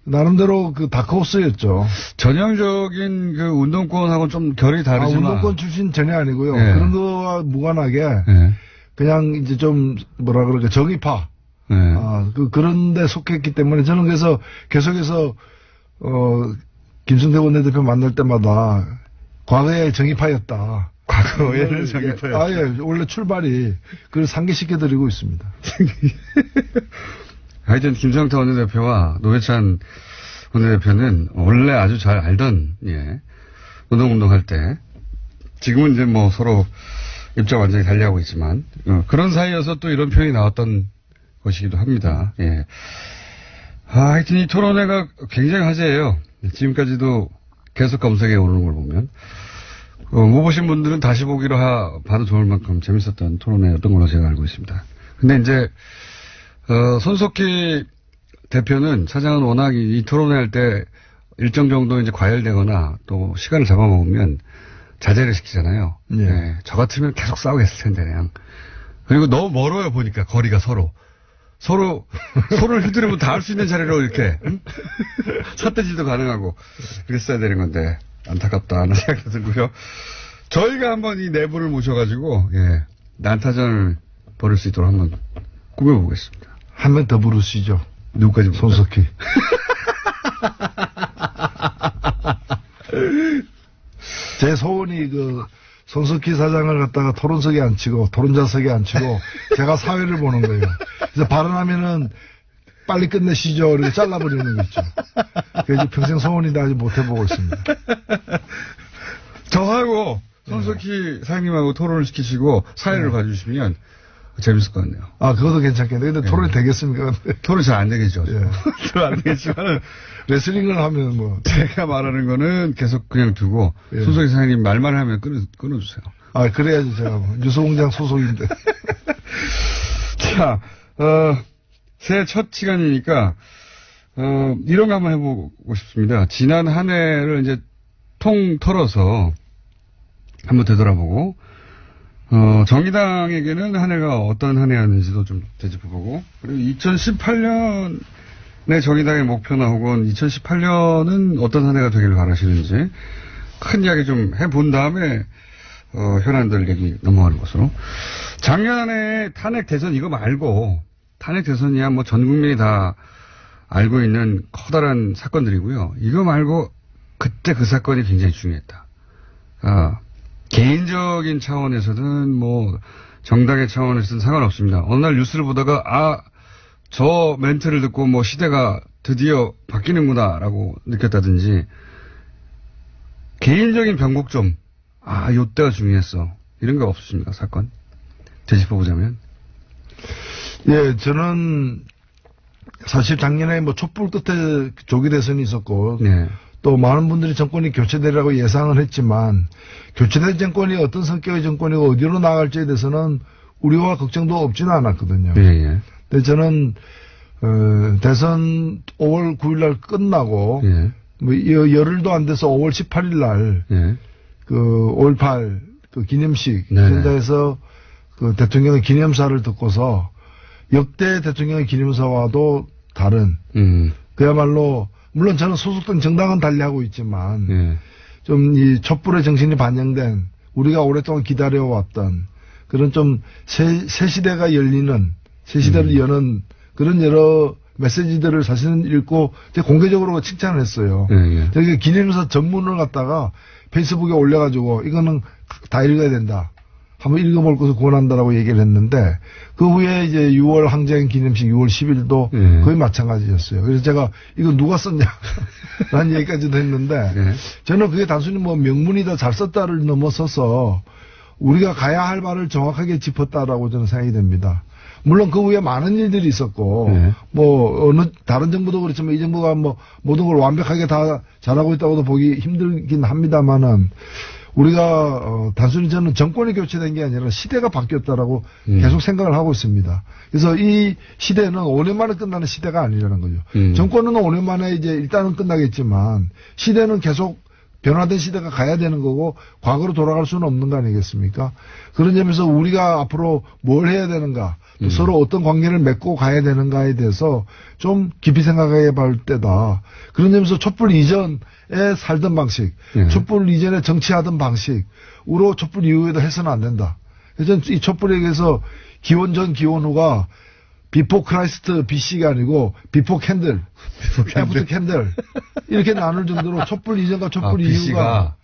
나름대로 그 다크호스였죠. 전형적인 그 운동권하고는 좀 결이 다르지만. 운동권 출신 전혀 아니고요. 그런 거와 무관하게 그냥 이제 좀 뭐라 그럴까 정의파. 그런데 속했기 때문에 저는 그래서 계속해서 김성태 원내대표 만날 때마다 과거에 정의파였다. 과거에는 정의파였다. 원래 출발이 그걸 상기시켜드리고 있습니다. 하여튼 김성태 원내대표와 노회찬 원내대표는 원래 아주 잘 알던 운동할 때 지금은 이제 뭐 서로 입장 완전히 달리하고 있지만 그런 사이여서 또 이런 표현이 나왔던 것이기도 합니다. 하여튼 이 토론회가 굉장히 화제예요. 지금까지도 계속 검색에 오르는 걸 보면 못 보신 분들은 다시 보기로 봐도 좋을 만큼 재밌었던 토론회였던 걸로 제가 알고 있습니다. 근데 이제 손석희 대표는 사장은 워낙 이 토론회 할 때 일정 정도 이제 과열되거나 또 시간을 잡아먹으면 자제를 시키잖아요. 네. 저 같으면 계속 싸우겠을 텐데, 그냥. 그리고 너무 멀어요, 보니까, 거리가 서로. 서로를 휘두르면 다 할 수 있는 자리로 이렇게, 응? 삿대질도 가능하고, 그랬어야 되는 건데, 안타깝다는 생각이 들고요. 저희가 한번 이 내부를 모셔가지고, 예, 난타전을 벌일 수 있도록 한번 꾸며보겠습니다. 한 명 더 부르시죠. 누구까지 손석희. 제 소원이 손석희 사장을 갖다가 토론석에 앉히고 토론자석에 앉히고 제가 사회를 보는 거예요. 그래서 발언하면은 빨리 끝내시죠. 이렇게 잘라버리는 거 있죠. 그래서 평생 소원인데 아직 못 해보고 있습니다. 저하고 손석희 사장님하고 토론을 시키시고 사회를 봐주시면 재밌을 것 같네요. 아, 그것도 괜찮겠네. 근데 토론이 되겠습니까? 토론이 잘 안 되겠죠. 잘 안 되겠지만 레슬링을 하면 뭐. 제가 말하는 거는 계속 그냥 두고 손석희 사장님 말만 하면 끊어주세요. 아, 그래야지 제가 뭐. 뉴스공장 소속인데. 자, 새해 첫 시간이니까, 이런 거 한번 해보고 싶습니다. 지난 한 해를 이제 통 털어서 한번 되돌아보고, 정의당에게는 한 해가 어떤 한 해였는지도 좀 되짚어보고, 그리고 2018년의 정의당의 목표나 혹은 2018년은 어떤 한 해가 되기를 바라시는지 큰 이야기 좀 해본 다음에, 현안들 얘기 넘어가는 것으로. 작년에 탄핵 대선 이거 말고, 탄핵 대선이야 뭐 전 국민이 다 알고 있는 커다란 사건들이고요. 이거 말고 그때 그 사건이 굉장히 중요했다. 개인적인 차원에서든 뭐 정당의 차원에서든 상관없습니다. 어느 날 뉴스를 보다가 저 멘트를 듣고 뭐 시대가 드디어 바뀌는구나라고 느꼈다든지 개인적인 변곡점 요때가 중요했어. 이런 거 없으십니까? 사건 되짚어보자면. 예, 저는 사실 작년에 뭐 촛불 끝에 조기 대선이 있었고 또 많은 분들이 정권이 교체되리라고 예상을 했지만 교체된 정권이 어떤 성격의 정권이고 어디로 나갈지에 대해서는 우려와 걱정도 없지는 않았거든요. 근데 저는 대선 5월 9일 날 끝나고 뭐 열흘도 안 돼서 5월 18일 날 5.18 기념식 현장에서 대통령의 기념사를 듣고서 역대 대통령의 기념사와도 다른 그야말로 물론 저는 소속된 정당은 달리하고 있지만 좀 이 촛불의 정신이 반영된 우리가 오랫동안 기다려왔던 그런 좀 새 시대가 열리는 새 시대를 여는 그런 여러 메시지들을 사실은 읽고 제가 공개적으로 칭찬을 했어요. 저기 기념사 전문을 갖다가 페이스북에 올려가지고 이거는 다 읽어야 된다. 한번 읽어볼 것을 권한다라고 얘기를 했는데 그 후에 이제 6월 항쟁 기념식 6월 10일도 거의 마찬가지였어요. 그래서 제가 이거 누가 썼냐 라는 얘기까지도 했는데 저는 그게 단순히 뭐 명문이다 잘 썼다를 넘어서서 우리가 가야 할 말을 정확하게 짚었다라고 저는 생각이 됩니다. 물론 그 후에 많은 일들이 있었고 뭐 어느 다른 정부도 그렇지만 이 정부가 뭐 모든 걸 완벽하게 다 잘하고 있다고도 보기 힘들긴 합니다만은 우리가 단순히 저는 정권이 교체된 게 아니라 시대가 바뀌었다라고 계속 생각을 하고 있습니다. 그래서 이 시대는 5년 만에 끝나는 시대가 아니라는 거죠. 정권은 5년 만에 이제 일단은 끝나겠지만 시대는 계속 변화된 시대가 가야 되는 거고 과거로 돌아갈 수는 없는 거 아니겠습니까? 그런 점에서 우리가 앞으로 뭘 해야 되는가 또 서로 어떤 관계를 맺고 가야 되는가에 대해서 좀 깊이 생각해 볼 때다. 그런 점에서 촛불 이전에 살던 방식, 촛불 이전에 정치하던 방식으로 촛불 이후에도 해서는 안 된다. 그래서 이 촛불에 대해서 기원 전 기원 후가 비포 크라이스트 BC가 아니고 비포 캔들, 애프터 캔들 이렇게 나눌 정도로 촛불 이전과 촛불 이후가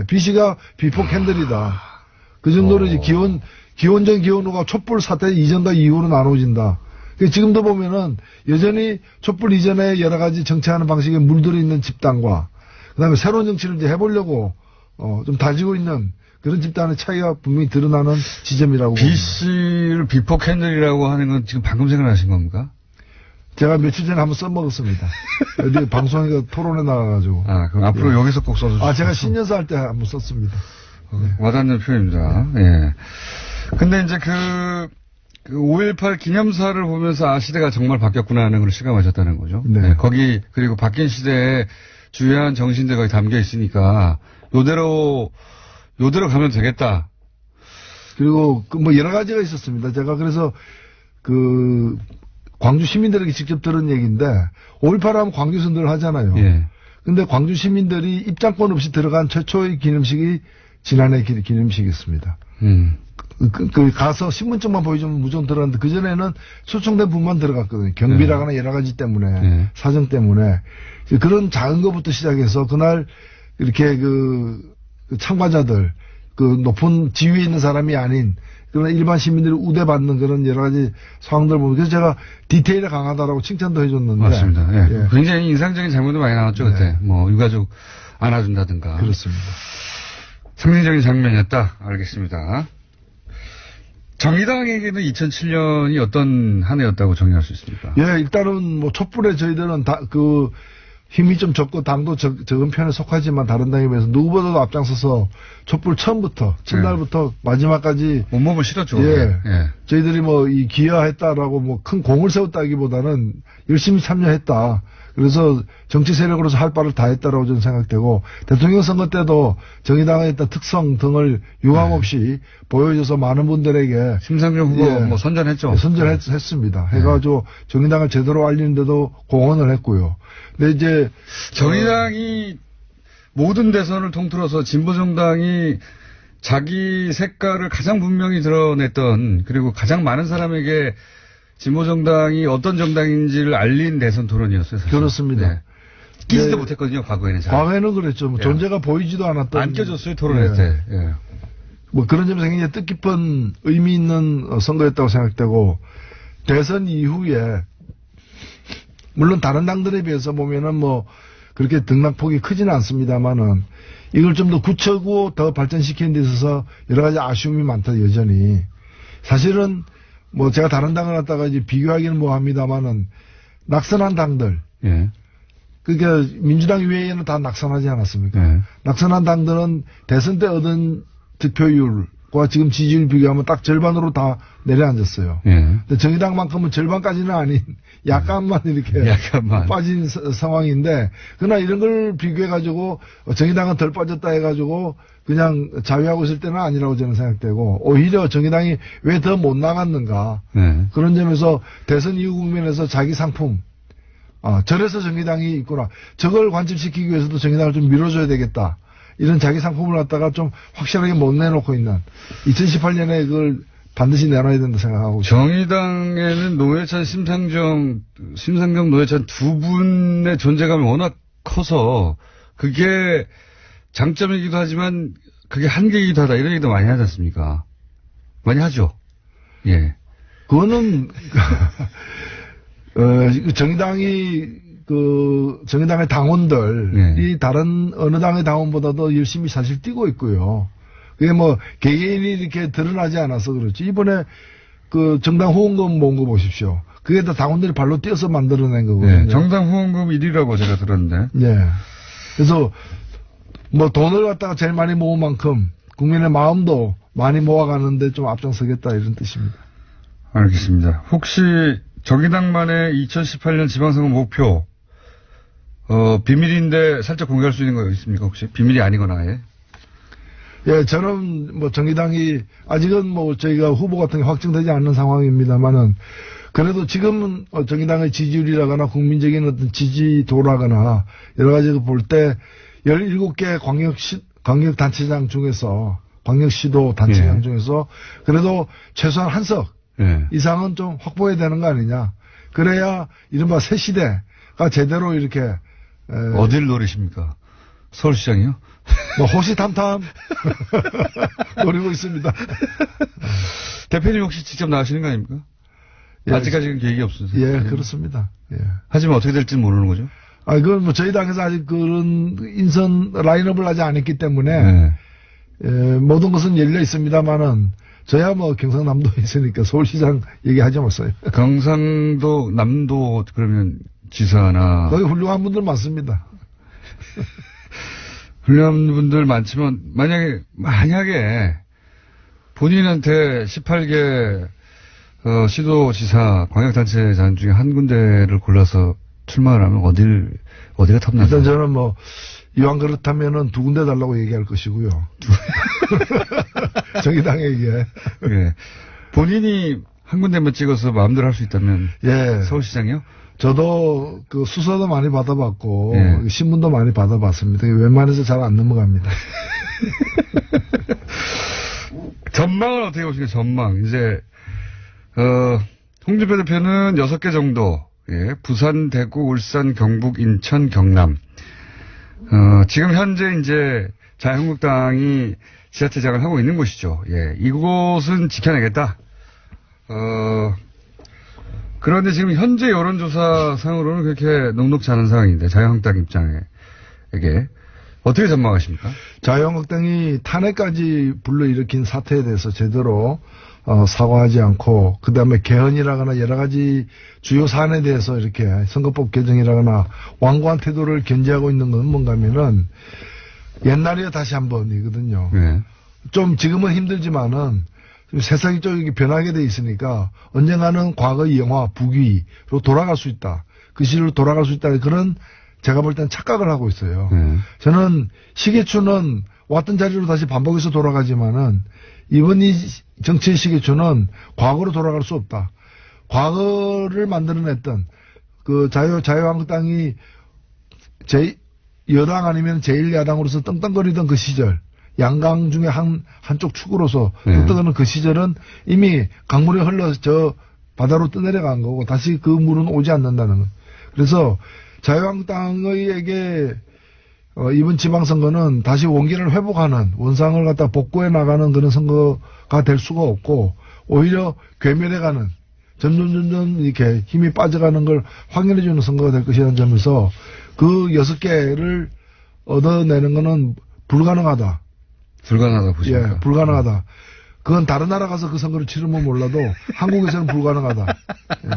BC가 비포 캔들이다. 그 정도로 이제 기원 전 기원 후가 촛불 사태 이전과 이후로 나눠진다. 지금도 보면은 여전히 촛불 이전에 여러 가지 정치하는 방식에 물들어 있는 집단과 그다음에 새로운 정치를 이제 해보려고 좀 다지고 있는 그런 집단의 차이가 분명히 드러나는 지점이라고 봅니다. BC를 비포 캔들이라고 하는 건 지금 방금 생각하신 겁니까? 제가 며칠 전에 한번 써먹었습니다. 어디 방송에 토론에 나가가지고. 그럼 앞으로 여기서 꼭 써주세요. 제가 신년사 할 때 한번 썼습니다. 와닿는 표현입니다. 예. 근데 이제 그 5.18 기념사를 보면서 시대가 정말 바뀌었구나 하는 걸 실감하셨다는 거죠. 거기, 그리고 바뀐 시대에 주요한 정신들 거기 담겨 있으니까 요대로 가면 되겠다. 그리고 뭐 여러 가지가 있었습니다. 제가 그래서 광주 시민들에게 직접 들은 얘기인데 5.18 하면 광주 선도를 하잖아요. 예. 근데 광주 시민들이 입장권 없이 들어간 최초의 기념식이 지난해 기념식이었습니다. 가서 신분증만 보여주면 무조건 들어갔는데 그전에는 초청된 분만 들어갔거든요. 경비라거나 여러 가지 때문에, 사정 때문에. 그런 작은 것부터 시작해서 그날 이렇게 참가자들, 높은 지위에 있는 사람이 아닌 그런 일반 시민들이 우대받는 그런 여러 가지 상황들 보면 그래서 제가 디테일에 강하다라고 칭찬도 해줬는데. 맞습니다. 예. 굉장히 인상적인 장면도 많이 나왔죠, 그때. 뭐, 유가족 안아준다든가. 그렇습니다. 상징적인 장면이었다. 알겠습니다. 정의당에게는 2007년이 어떤 한 해였다고 정의할 수 있습니까? 예, 일단은 뭐 촛불에 저희들은 힘이 좀 적고 당도 적은 편에 속하지만 다른 당에 비해서 누구보다도 앞장서서 촛불 처음부터 첫날부터 마지막까지 온몸을 실었죠. 예. 저희들이 뭐 기여했다라고 뭐 큰 공을 세웠다기보다는 열심히 참여했다. 그래서 정치 세력으로서 할 바를 다 했다라고 저는 생각되고 대통령 선거 때도 정의당의 일단 특성 등을 유감없이 보여줘서 많은 분들에게 심상정 후보 뭐 선전했죠. 선전했습니다. 해가지고 정의당을 제대로 알리는데도 공헌을 했고요. 근데 이제 정의당이 모든 대선을 통틀어서 진보정당이 자기 색깔을 가장 분명히 드러냈던 그리고 가장 많은 사람에게 진보정당이 어떤 정당인지를 알린 대선 토론이었어요. 사실. 그렇습니다. 네. 끼지도 못했거든요. 과거에는. 과거에는 그랬죠. 뭐 존재가 보이지도 않았던. 안 껴줬어요. 토론회 때. 예. 뭐 그런 점에서 굉장히 뜻깊은 의미 있는 선거였다고 생각되고 대선 이후에 물론 다른 당들에 비해서 보면은 뭐 그렇게 등락폭이 크지는 않습니다만은 이걸 좀 더 굳히고 더 발전시키는 데 있어서 여러 가지 아쉬움이 많다 여전히. 사실은 뭐 제가 다른 당을 갖다가 이제 비교하기는 뭐합니다만은 낙선한 당들. 예. 그러니까 민주당 이외에는 다 낙선하지 않았습니까? 낙선한 당들은 대선 때 얻은 득표율과 지금 지지율 비교하면 딱 절반으로 다 내려앉았어요. 근데 정의당만큼은 절반까지는 아닌 약간만 이렇게 빠진 상황인데 그러나 이런 걸 비교해가지고 정의당은 덜 빠졌다 해가지고 그냥 자위하고 있을 때는 아니라고 저는 생각되고 오히려 정의당이 왜 더 못 나갔는가 그런 점에서 대선 이후 국면에서 자기 상품 저래서 정의당이 있구나. 저걸 관철시키기 위해서도 정의당을 좀 밀어줘야 되겠다. 이런 자기 상품을 갖다가 좀 확실하게 못 내놓고 있는 2018년에 그걸 반드시 내놔야 된다 생각하고 있습니다. 정의당에는 노회찬, 심상정, 노회찬 두 분의 존재감이 워낙 커서 그게 장점이기도 하지만 그게 한계이기도 하다 이런 얘기도 많이 하지 않습니까? 많이 하죠. 예. 그거는 정의당의 당원들이 다른 어느 당의 당원보다도 열심히 사실 뛰고 있고요. 그게 뭐 개개인이 이렇게 드러나지 않아서 그렇지. 이번에 정당 후원금 모은 거 보십시오. 그게 다 당원들이 발로 뛰어서 만들어낸 거거든요. 정당 후원금 1위라고 제가 들었는데. 그래서 뭐 돈을 갖다가 제일 많이 모은 만큼 국민의 마음도 많이 모아가는데 좀 앞장서겠다 이런 뜻입니다. 알겠습니다. 혹시 정의당만의 2018년 지방선거 목표 비밀인데 살짝 공개할 수 있는 거 있습니까 혹시? 비밀이 아니거나 아예? 예, 저는 뭐 정의당이 아직은 뭐 저희가 후보 같은 게 확정되지 않는 상황입니다만은 그래도 지금은 정의당의 지지율이라거나 국민적인 어떤 지지도라거나 여러 가지 볼 때 17개 광역단체장 중에서 광역시도 단체장 중에서 그래도 최소한 한 석 이상은 좀 확보해야 되는 거 아니냐. 그래야 이른바 새 시대가 제대로 이렇게 어딜 노리십니까? 서울시장이요? 뭐 호시탐탐 노리고 있습니다. 대표님 혹시 직접 나가시는 거 아닙니까? 아직까지는 계획이 없으세요? 예, 그렇습니다. 하지만 어떻게 될지 모르는 거죠? 그건 뭐 저희 당에서 아직 그런 인선 라인업을 아직 안 했기 때문에 모든 것은 열려 있습니다만은 저야 뭐 경상남도에 있으니까 서울시장 얘기하지 마세요. 경상도, 남도 그러면 지사나 거기 훌륭한 분들 많습니다. 훌륭한 분들 많지만 만약에 본인한테 18개 시도지사 광역단체장 중에 한 군데를 골라서 출마를 하면 어디가 탐나요? 일단 저는 뭐, 이왕 그렇다면은 두 군데 달라고 얘기할 것이고요. 정의당에게. 예. 본인이 한 군데만 찍어서 마음대로 할 수 있다면. 예. 서울시장이요? 저도 그 수서도 많이 받아봤고, 예. 신문도 많이 받아봤습니다. 웬만해서 잘 안 넘어갑니다. 전망을 어떻게 보십니까? 전망. 이제, 홍준표 대표는 6개 정도, 예. 부산, 대구, 울산, 경북, 인천, 경남. 지금 현재 이제 자유한국당이 지자체장을 하고 있는 곳이죠. 예. 이곳은 지켜내겠다. 그런데 지금 현재 여론조사 상으로는 그렇게 녹록지 않은 상황인데, 자유한국당 입장에게. 어떻게 전망하십니까? 자유한국당이 탄핵까지 불러일으킨 사태에 대해서 제대로 사과하지 않고 그다음에 개헌이라거나 여러 가지 주요 사안에 대해서 이렇게 선거법 개정이라거나 완고한 태도를 견지하고 있는 건 뭔가 하면은 옛날에 다시 한 번이거든요. 네. 좀 지금은 힘들지만은 세상이 좀 변하게 돼 있으니까 언젠가는 과거의 영화 북위로 돌아갈 수 있다. 그 시대로 돌아갈 수 있다. 그런 제가 볼 땐 착각을 하고 있어요. 저는 시계추는 왔던 자리로 다시 반복해서 돌아가지만은 이번 이 정치의 시계추는 과거로 돌아갈 수 없다. 과거를 만들어냈던 그 자유한국당이 여당 아니면 제1야당으로서 떵떵거리던 그 시절, 양강 중에 한쪽 축으로서 떵떵거리는 그 시절은 이미 강물이 흘러 저 바다로 떠내려간 거고 다시 그 물은 오지 않는다는 거. 그래서 자유한국당에게 이번 지방선거는 다시 원기를 회복하는 원상을 갖다 복구해 나가는 그런 선거가 될 수가 없고 오히려 괴멸해가는 점점 이렇게 힘이 빠져가는 걸 확인해주는 선거가 될 것이라는 점에서 그 6개를 얻어내는 거는 불가능하다. 불가능하다 보십니까? 예, 불가능하다. 그건 다른 나라 가서 그 선거를 치르면 몰라도 한국에서는 불가능하다. 예.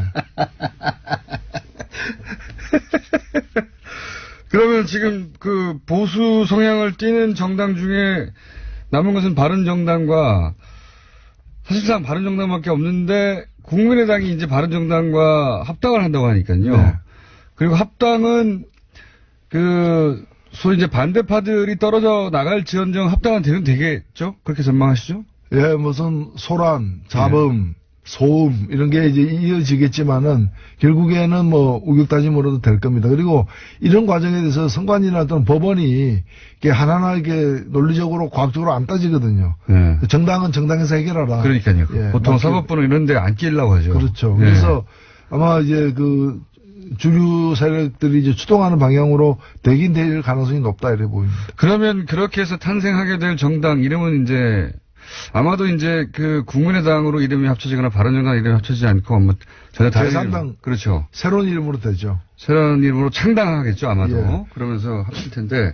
그러면 지금 그 보수 성향을 띠는 정당 중에 남은 것은 바른정당과 사실상 바른정당밖에 없는데 국민의당이 이제 바른정당과 합당을 한다고 하니까요. 네. 그리고 합당은 그 소위 이제 반대파들이 떨어져 나갈지언정 합당은 되겠죠? 그렇게 전망하시죠? 예, 무슨 소란, 잡음, 소음 이런 게 이제 이어지겠지만은 결국에는 뭐 우격다짐으로도 될 겁니다. 그리고 이런 과정에 대해서 선관위나 어떤 법원이 이게 하나하나 이렇게 논리적으로 과학적으로 안 따지거든요. 네. 정당은 정당에서 해결하라. 그러니까요. 예, 보통 사법부는 이런 데 안 끼려고 하죠. 그렇죠. 네. 그래서 아마 이제 그 주류 세력들이 이제 추동하는 방향으로 되긴 될 가능성이 높다 이래 보입니다. 그러면 그렇게 해서 탄생하게 될 정당 이름은 이제 아마도 이제 그 국민의당으로 이름이 합쳐지거나 바른정당 이름이 합쳐지지 않고 뭐 전혀 다른 제3당 그렇죠. 새로운 이름으로 되죠. 새로운 이름으로 창당하겠죠 아마도. 예. 그러면서 합칠 텐데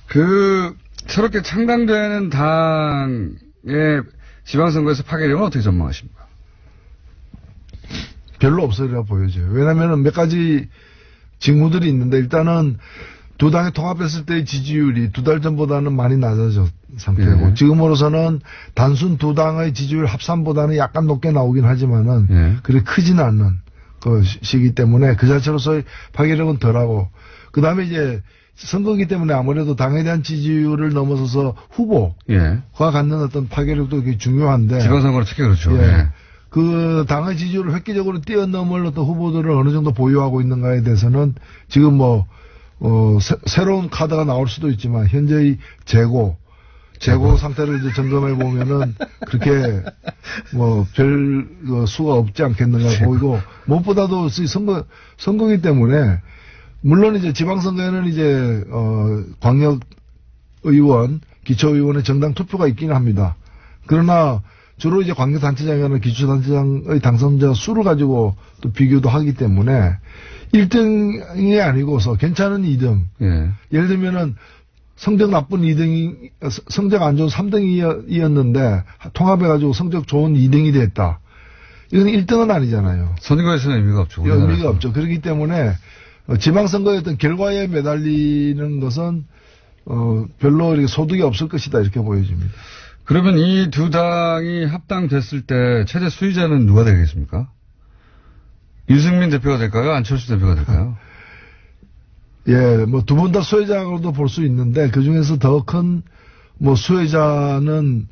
그 새롭게 창당되는 당의 지방선거에서 파괴력은 어떻게 전망하십니까? 별로 없으리라 보여져요. 왜냐하면 몇 가지 징후들이 있는데 일단은 두 당이 통합했을 때의 지지율이 2달 전보다는 많이 낮아진 상태고 지금으로서는 단순 두 당의 지지율 합산보다는 약간 높게 나오긴 하지만은 그리 크지는 않는 것이기 때문에 그 자체로서의 파괴력은 덜하고 그 다음에 이제 선거기 때문에 아무래도 당에 대한 지지율을 넘어서서 후보가 갖는 어떤 파괴력도 되게 중요한데 지방선거는 특히 그렇죠. 그 당의 지지율을 획기적으로 뛰어넘을 어떤 후보들을 어느 정도 보유하고 있는가에 대해서는 지금 뭐 새로운 카드가 나올 수도 있지만 현재의 재고 상태를 이제 점검해 보면은 그렇게 뭐 별 수가 없지 않겠는가 보이고 무엇보다도 선거기 때문에 물론 이제 지방선거에는 이제 광역 의원, 기초의원의 정당 투표가 있기는 합니다. 그러나 주로 이제 광역단체장이나 기초단체장의 당선자 수를 가지고 또 비교도 하기 때문에 1등이 아니고서 괜찮은 2등. 예를 들면은 성적 나쁜 2등이, 성적 안 좋은 3등이었는데 통합해가지고 성적 좋은 2등이 됐다. 이건 1등은 아니잖아요. 선거에서는 의미가 없죠. 의미가 없죠. 그렇기 때문에 지방선거의 어떤 결과에 매달리는 것은 별로 이렇게 소득이 없을 것이다 이렇게 보여집니다. 그러면 이 두 당이 합당됐을 때 최대 수혜자는 누가 되겠습니까? 유승민 대표가 될까요? 안철수 대표가 될까요? 예, 뭐 두 분 다 수혜자로도 볼 수 있는데 그 중에서 더 큰 뭐 수혜자는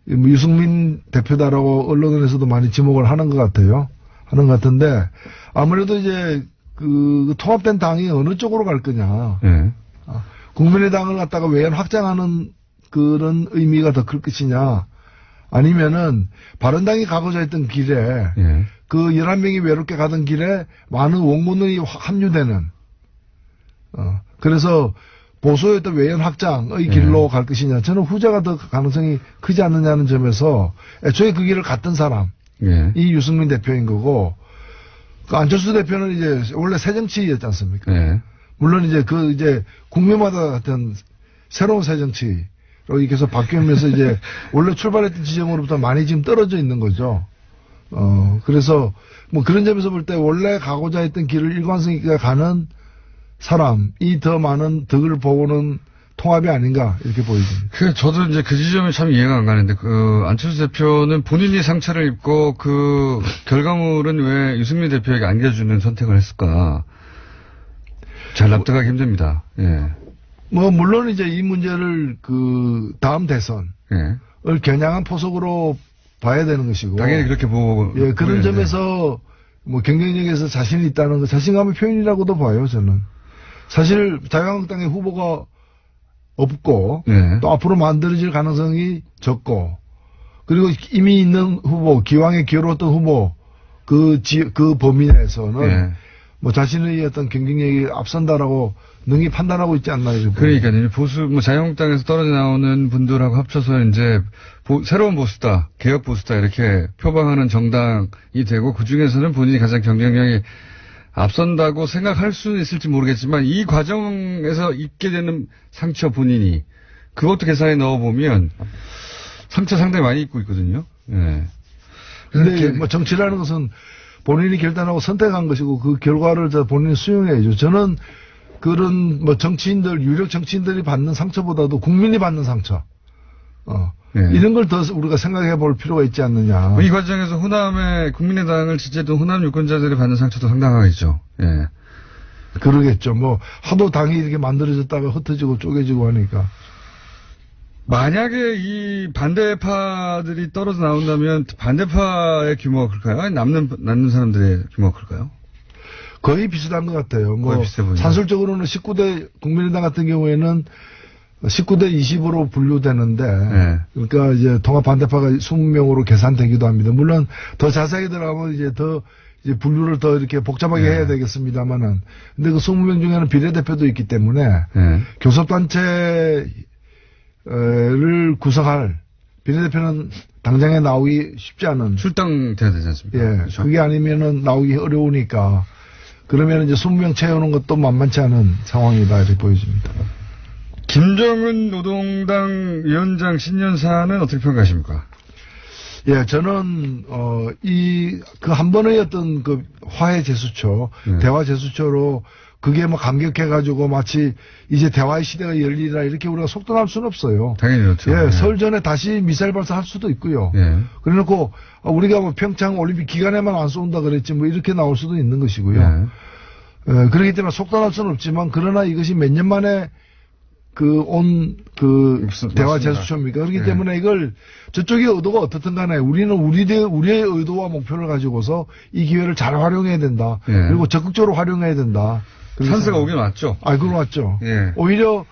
뭐 유승민 대표다라고 언론에서도 많이 지목을 하는 것 같아요. 하는 것 같은데 아무래도 이제 그 통합된 당이 어느 쪽으로 갈 거냐. 예. 국민의당을 갖다가 외연 확장하는 그런 의미가 더 클 것이냐. 아니면은 바른당이 가고자 했던 길에 예. 그 11명이 외롭게 가던 길에 많은 원군이 합류되는 그래서 보수의 어떤 외연 확장의 길로 갈 것이냐. 저는 후자가 더 가능성이 크지 않느냐는 점에서 애초에 그 길을 갔던 사람 이 유승민 대표인 거고 그 안철수 대표는 이제 원래 새정치였지 않습니까? 물론 이제 이제 국민마다 어떤 새로운 새정치로 이렇게 해서 바뀌면서 이제 원래 출발했던 지점으로부터 많이 지금 떨어져 있는 거죠. 그래서 뭐 그런 점에서 볼 때 원래 가고자 했던 길을 일관성 있게 가는 사람이 더 많은 덕을 보고는 통합이 아닌가 이렇게 보여집니다. 저도 이제 그 지점이 참 이해가 안 가는데 안철수 대표는 본인이 상처를 입고 그 결과물은 왜 유승민 대표에게 안겨주는 선택을 했을까? 잘 납득하기 힘듭니다. 예. 뭐 물론 이제 이 문제를 그 다음 대선을 겨냥한 포석으로 봐야 되는 것이고 당연히 그렇게 보고 예 그런 점에서 뭐 경쟁력에서 자신이 있다는 거 자신감의 표현이라고도 봐요 저는. 사실 자유한국당의 후보가 없고 또 앞으로 만들어질 가능성이 적고 그리고 이미 있는 후보 기왕에 기어로웠던 후보 그 범위 내에서는 뭐 자신의 어떤 경쟁력이 앞선다라고 능히 판단하고 있지 않나 이렇게 그러니까요. 뭐 자유한국당에서 떨어져 나오는 분들하고 합쳐서 이제 새로운 보수다, 개혁 보수다 이렇게 표방하는 정당이 되고 그 중에서는 본인이 가장 경쟁력이 앞선다고 생각할 수는 있을지 모르겠지만 이 과정에서 입게 되는 상처 본인이 그것도 계산에 넣어보면 상처 상당히 많이 입고 있거든요. 근데 뭐 정치라는 것은 본인이 결단하고 선택한 것이고 그 결과를 본인이 수용해야죠. 저는 그런 뭐 정치인들 유력 정치인들이 받는 상처보다도 국민이 받는 상처 이런 걸 더 우리가 생각해 볼 필요가 있지 않느냐. 이 과정에서 호남의 국민의당을 지지했던 호남 유권자들이 받는 상처도 상당하겠죠. 그러겠죠. 뭐 하도 당이 이렇게 만들어졌다가 흩어지고 쪼개지고 하니까. 만약에 이 반대파들이 떨어져 나온다면 반대파의 규모가 클까요? 아니 남는 사람들의 규모가 클까요? 거의 비슷한 것 같아요. 뭐 산술적으로는 19대 국민의당 같은 경우에는 19대 20으로 분류되는데 그러니까 이제 통합 반대파가 20명으로 계산되기도 합니다. 물론 더 자세하게 들어가면 이제 더 이제 분류를 더 이렇게 복잡하게 해야 되겠습니다만은 근데 그 20명 중에는 비례대표도 있기 때문에 교섭단체를 구성할 비례대표는 당장에 나오기 쉽지 않은 출당돼야 되지 않습니까? 그렇죠? 그게 아니면은 나오기 어려우니까 그러면 이제 20명 채우는 것도 만만치 않은 상황이다 이렇게 보여집니다. 김정은 노동당 위원장 신년사는 어떻게 평가하십니까? 저는 그 한 번의 어떤 그 화해 제스처, 대화 제스처로 그게 뭐 감격해가지고 마치 이제 대화의 시대가 열리라 이렇게 우리가 속단할 수는 없어요. 당연히 그렇죠. 설 전에 다시 미사일 발사할 수도 있고요. 그래놓고 우리가 뭐 평창 올림픽 기간에만 안 쏜다 그랬지 뭐 이렇게 나올 수도 있는 것이고요. 그렇기 때문에 속단할 수는 없지만 그러나 이것이 몇 년 만에 대화 제스처입니까? 그렇기 때문에 이걸 저쪽의 의도가 어떻든 간에 우리는 우리의 의도와 목표를 가지고서 이 기회를 잘 활용해야 된다. 그리고 적극적으로 활용해야 된다. 찬스가 오긴 왔죠. 그건 왔죠. 오히려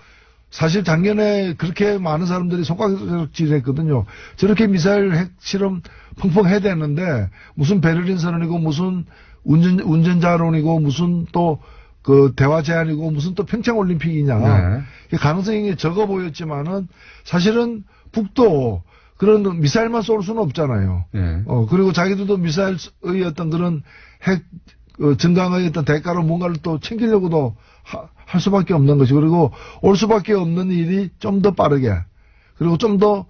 사실 작년에 그렇게 많은 사람들이 손가락질 했거든요. 저렇게 미사일 핵 실험 펑펑 해야 되는데 무슨 베를린 선언이고 무슨 운전자론이고 무슨 또 그 대화 제안이고 무슨 또 평창 올림픽이냐. 가능성이 적어 보였지만은 사실은 북도 그런 미사일만 쏠 수는 없잖아요. 그리고 자기들도 미사일의 어떤 그런 핵 증강의 어떤 대가로 뭔가를 또 챙기려고도 할 수밖에 없는 것이 그리고 올 수밖에 없는 일이 좀 더 빠르게 그리고 좀 더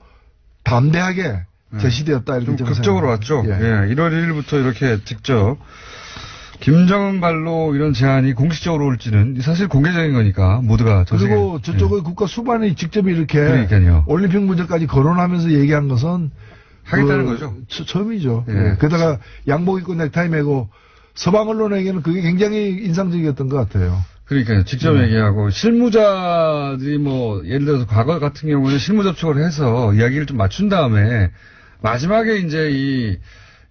담대하게 제시되었다 이렇게 좀 극적으로 왔죠. 1월 1일부터 이렇게 직접 김정은 발로 이런 제안이 공식적으로 올지는 사실 공개적인 거니까 모두가 그리고 저쪽의 국가 수반이 직접 이렇게 그러니까요. 올림픽 문제까지 거론하면서 얘기한 것은 하겠다는 거죠. 처음이죠. 게다가 양복 입고 넥타이 메고 서방 언론에게는 그게 굉장히 인상적이었던 것 같아요. 그러니까요. 직접 얘기하고 실무자들이 뭐 예를 들어서 과거 같은 경우는 실무 접촉을 해서 이야기를 좀 맞춘 다음에 마지막에 이제 이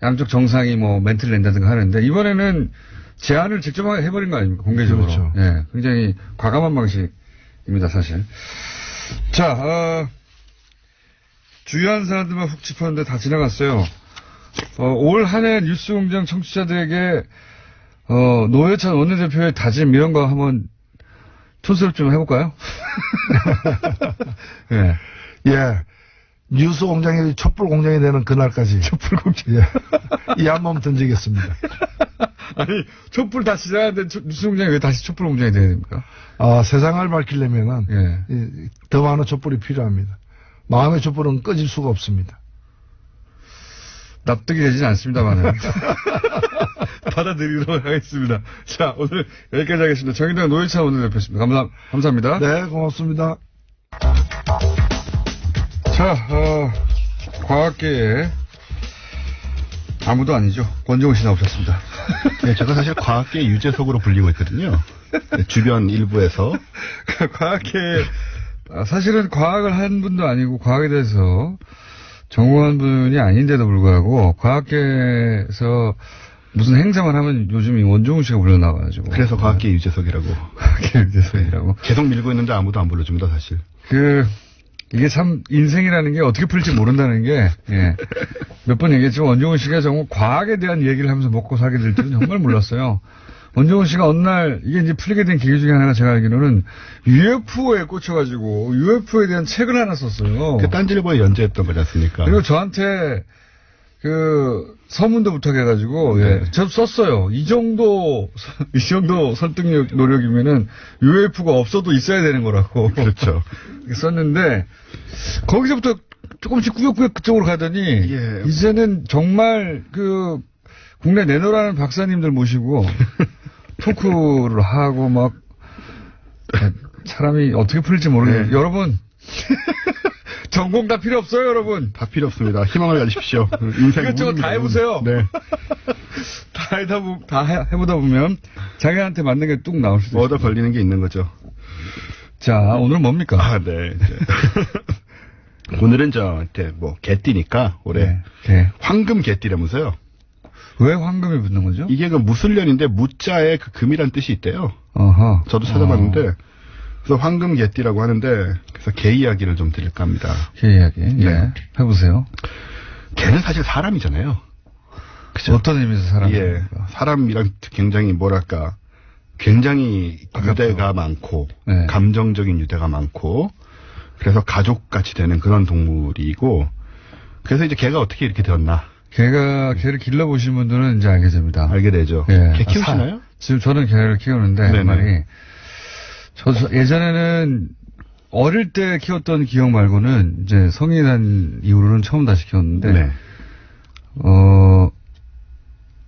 양쪽 정상이 뭐 멘트를 낸다든가 하는데 이번에는 제안을 직접 해버린 거 아닙니까? 공개적으로. 그렇죠. 예, 굉장히 과감한 방식입니다, 사실. 자, 주요한 사안들만 훅 짚었는데 다 지나갔어요. 올 한 해 뉴스공장 청취자들에게 노회찬 원내대표의 다짐 이런 거 한번 촌스럽 좀 해볼까요? 예. 예. 뉴스 공장이 촛불 공장이 되는 그날까지. 촛불 공장. 예. 이 한 번 던지겠습니다. 아니, 촛불 다 지나갔는데 뉴스 공장이 왜 다시 촛불 공장이 돼야 됩니까? 세상을 밝히려면은 예. 더 많은 촛불이 필요합니다. 마음의 촛불은 꺼질 수가 없습니다. 납득이 되진 않습니다만은. 받아들이도록 하겠습니다. 자, 오늘 여기까지 하겠습니다. 정의당 노회찬 원내대표였습니다. 감사합니다. 네, 고맙습니다. 자, 과학계에 아무도 아니죠. 권정우 씨 나오셨습니다. 네, 제가 사실 과학계 유재석으로 불리고 있거든요. 주변 일부에서. 사실은 과학을 한 분도 아니고 과학에 대해서 전공한 분이 아닌데도 불구하고 과학계에서 무슨 행사만 하면 요즘 이 원종우 씨가 불러나와가지고. 그래서 과학계 유재석이라고. 과학계 유재석이라고. 계속 밀고 있는데 아무도 안 불러줍니다, 사실. 이게 참 인생이라는 게 어떻게 풀릴지 모른다는 게, 예. 몇 번 얘기했지만 원종우 씨가 정말 과학에 대한 얘기를 하면서 먹고 살게 될 줄은 정말 몰랐어요. 원종우 씨가 어느 날 이게 이제 풀리게 된 계기 중에 하나가 제가 알기로는 UFO에 꽂혀가지고 UFO에 대한 책을 하나 썼어요. 그 딴지일보에 연재했던 거지 않습니까? 그리고 저한테 서문도 부탁해가지고, 예. 저도 썼어요. 이 정도 설득 노력이면은 UFO가 없어도 있어야 되는 거라고. 그렇죠. 썼는데, 거기서부터 조금씩 꾸역꾸역 그쪽으로 가더니, 예. 이제는 정말 국내 내노라는 박사님들 모시고, 토크를 하고 막, 사람이 어떻게 풀릴지 모르겠네요. 네. 여러분. 전공 다 필요 없어요, 여러분. 다 필요 없습니다. 희망을 가지십시오. 인생 이것저것 다 해보세요. 네. 다 해보다 보면 자기한테 맞는 게 뚝 나올 수도 있어요. 얻어 걸리는 게 있는 거죠. 자, 오늘은 뭡니까? 네. 오늘은 개띠니까 올해 개. 황금 개띠라면서요. 왜 황금이 붙는 거죠? 이게 무술년인데 무자에 금이란 뜻이 있대요. 어허. 저도 찾아봤는데 그래서 황금 개띠라고 하는데 그래서 개 이야기를 좀 드릴까 합니다. 개 이야기. 예. 네. 해보세요. 개는 사실 사람이잖아요. 그쵸? 어떤 의미에서 사람입니까? 예. 사람이랑 굉장히 굉장히 가깝죠. 유대가 많고 네. 감정적인 유대가 많고 그래서 가족같이 되는 그런 동물이고 그래서 이제 개가 어떻게 이렇게 되었나? 개를 길러보신 분들은 이제 알게 됩니다. 알게 되죠. 예. 개 키우시나요? 지금 저는 개를 키우는데 네네. 한 마리. 저 예전에는 어릴 때 키웠던 기억 말고는 이제 성인이 된 이후로는 처음 다시 키웠는데 네.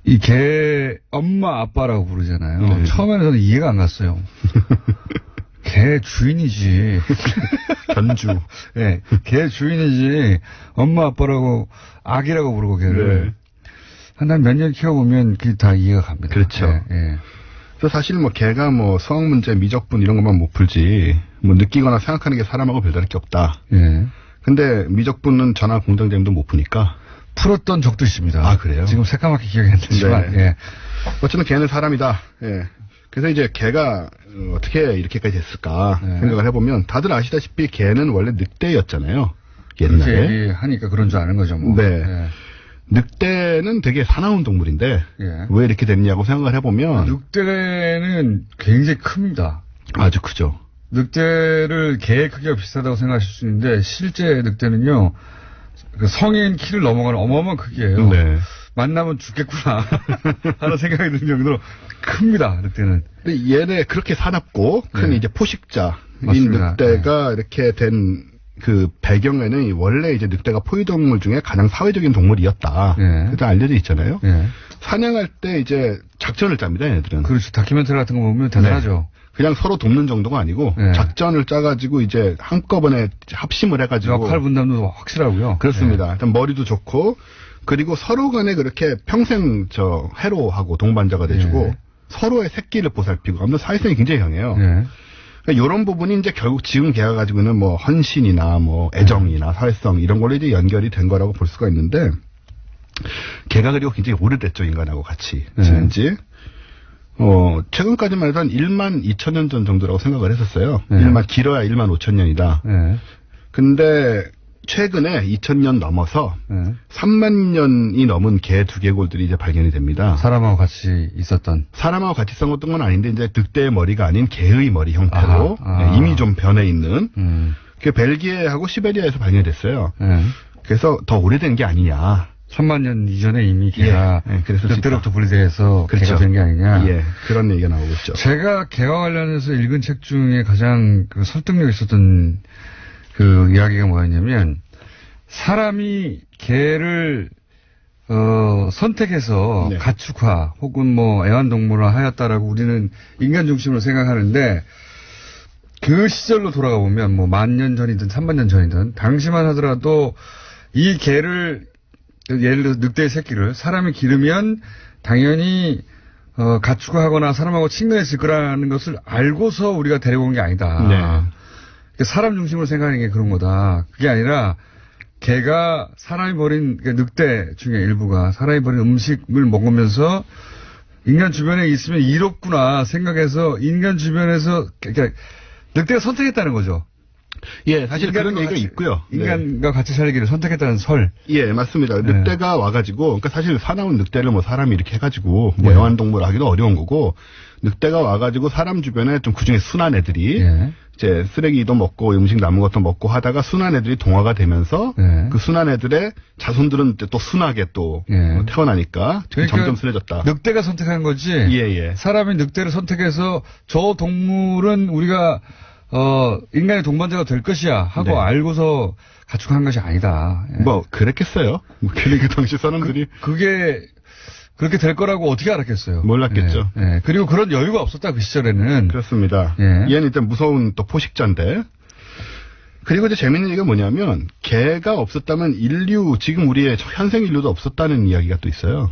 이 개 엄마 아빠라고 부르잖아요. 네. 처음에는 저는 이해가 안 갔어요. 개 주인이지. 견주. 네, 개 주인이지. 엄마 아빠라고 아기라고 부르고 개를. 네. 한 몇 년 키워보면 그게 다 이해가 갑니다. 그렇죠. 예, 예. 그래서 사실 개가 수학 문제, 미적분 이런 것만 못 풀지 느끼거나 생각하는 게 사람하고 별다를 게 없다. 예. 근데 미적분은 전화 공정제임도 못 푸니까. 풀었던 적도 있습니다. 아, 그래요? 지금 새까맣게 기억이 안 나지만. 네. 예. 어쨌든 개는 사람이다. 예. 그래서 이제 개가 어떻게 이렇게까지 됐을까 네. 생각을 해보면 다들 아시다시피 개는 원래 늑대였잖아요. 그렇게 옛날에. 얘기하니까 그런 줄 아는 거죠. 뭐. 네. 예. 늑대는 되게 사나운 동물인데 예. 왜 이렇게 됐냐고 생각을 해보면 늑대는 굉장히 큽니다. 아주 크죠. 늑대를 개의 크기가 비슷하다고 생각하실 수 있는데 실제 늑대는요. 성인 키를 넘어가는 어마어마한 크기예요. 네. 만나면 죽겠구나 하는 생각이 드는 정도로 큽니다. 늑대는. 근데 얘네 그렇게 사납고 큰 네. 이제 포식자인 맞습니다. 늑대가 이렇게 된 그 배경에는 원래 이제 늑대가 포유동물 중에 가장 사회적인 동물이었다. 네. 그래도 알려져 있잖아요. 예. 사냥할 때 이제 작전을 짭니다, 얘네들은. 그렇죠. 다큐멘터리 같은 거 보면 대단하죠. 그냥 서로 돕는 정도가 아니고 네. 작전을 짜가지고 이제 한꺼번에 합심을 해가지고 역할 분담도 확실하고요. 그렇습니다. 일단 머리도 좋고 그리고 서로 간에 그렇게 평생 해로하고 동반자가 돼주고 서로의 새끼를 보살피고 아무튼 사회성이 굉장히 강해요. 그러니까 이런 부분이 이제 결국 지금 걔가 가지고 있는 뭐 헌신이나 뭐 애정이나 사회성 이런 걸로 이제 연결이 된 거라고 볼 수가 있는데 걔가 그리고 굉장히 오래됐죠 인간하고 같이 지낸 지. 최근까지만 해도 한 1만 2천 년 전 정도라고 생각을 했었어요. 길어야 1만 5천 년이다. 근데 최근에 2000년 넘어서 3만 년이 넘은 개 두개골들이 이제 발견이 됩니다. 사람하고 같이 있었던. 사람하고 같이 썩었던 건 아닌데 이제 늑대의 머리가 아닌 개의 머리 형태로 이미 좀 변해 있는. 그게 벨기에하고 시베리아에서 발견이 됐어요. 그래서 더 오래된 게 아니냐. 3만 년 이전에 이미 개가 그래서 늑대로부터 분리돼서 그렇죠. 개가 된 게 아니냐. 예, 그런 얘기가 나오고 있죠. 제가 개와 관련해서 읽은 책 중에 가장 그 설득력 있었던 그 이야기가 뭐였냐면 사람이 개를 선택해서 가축화 혹은 뭐 애완동물화 하였다라고 우리는 인간 중심으로 생각하는데 그 시절로 돌아가 보면 뭐 10,000년 전이든 30,000년 전이든 당시만 하더라도 이 개를 예를 들어 늑대의 새끼를 사람이 기르면 당연히 가축화하거나 사람하고 친근했을 거라는 것을 알고서 우리가 데려온 게 아니다. 사람 중심으로 생각하는 게 그런 거다. 그게 아니라 개가 사람이 버린 늑대 중에 일부가 사람이 버린 음식을 먹으면서 인간 주변에 있으면 이롭구나 생각해서 인간 주변에서 그러니까 늑대가 선택했다는 거죠. 예, 사실 그런 얘기가 있고요. 인간과 같이 살기를 선택했다는 설. 예, 맞습니다. 늑대가 와가지고, 그러니까 사실 사나운 늑대를 뭐 사람이 이렇게 해가지고, 뭐 애완동물 하기도 어려운 거고, 늑대가 와가지고 사람 주변에 좀 그중에 순한 애들이, 이제 쓰레기도 먹고 음식 남은 것도 먹고 하다가 순한 애들이 동화가 되면서, 그 순한 애들의 자손들은 또 순하게 또 태어나니까 그러니까 점점 순해졌다. 늑대가 선택한 거지. 사람이 늑대를 선택해서 저 동물은 우리가 인간의 동반자가 될 것이야 하고 알고서 가축한 것이 아니다. 뭐, 그랬겠어요. 그러니까 당시 사람들이. 그게 그렇게 될 거라고 어떻게 알았겠어요. 몰랐겠죠. 그리고 그런 여유가 없었다, 그 시절에는. 그렇습니다. 얘는 일단 무서운 또 포식자인데. 그리고 이제 재밌는 얘기가 뭐냐면, 개가 없었다면 지금 우리의 현생 인류도 없었다는 이야기가 또 있어요.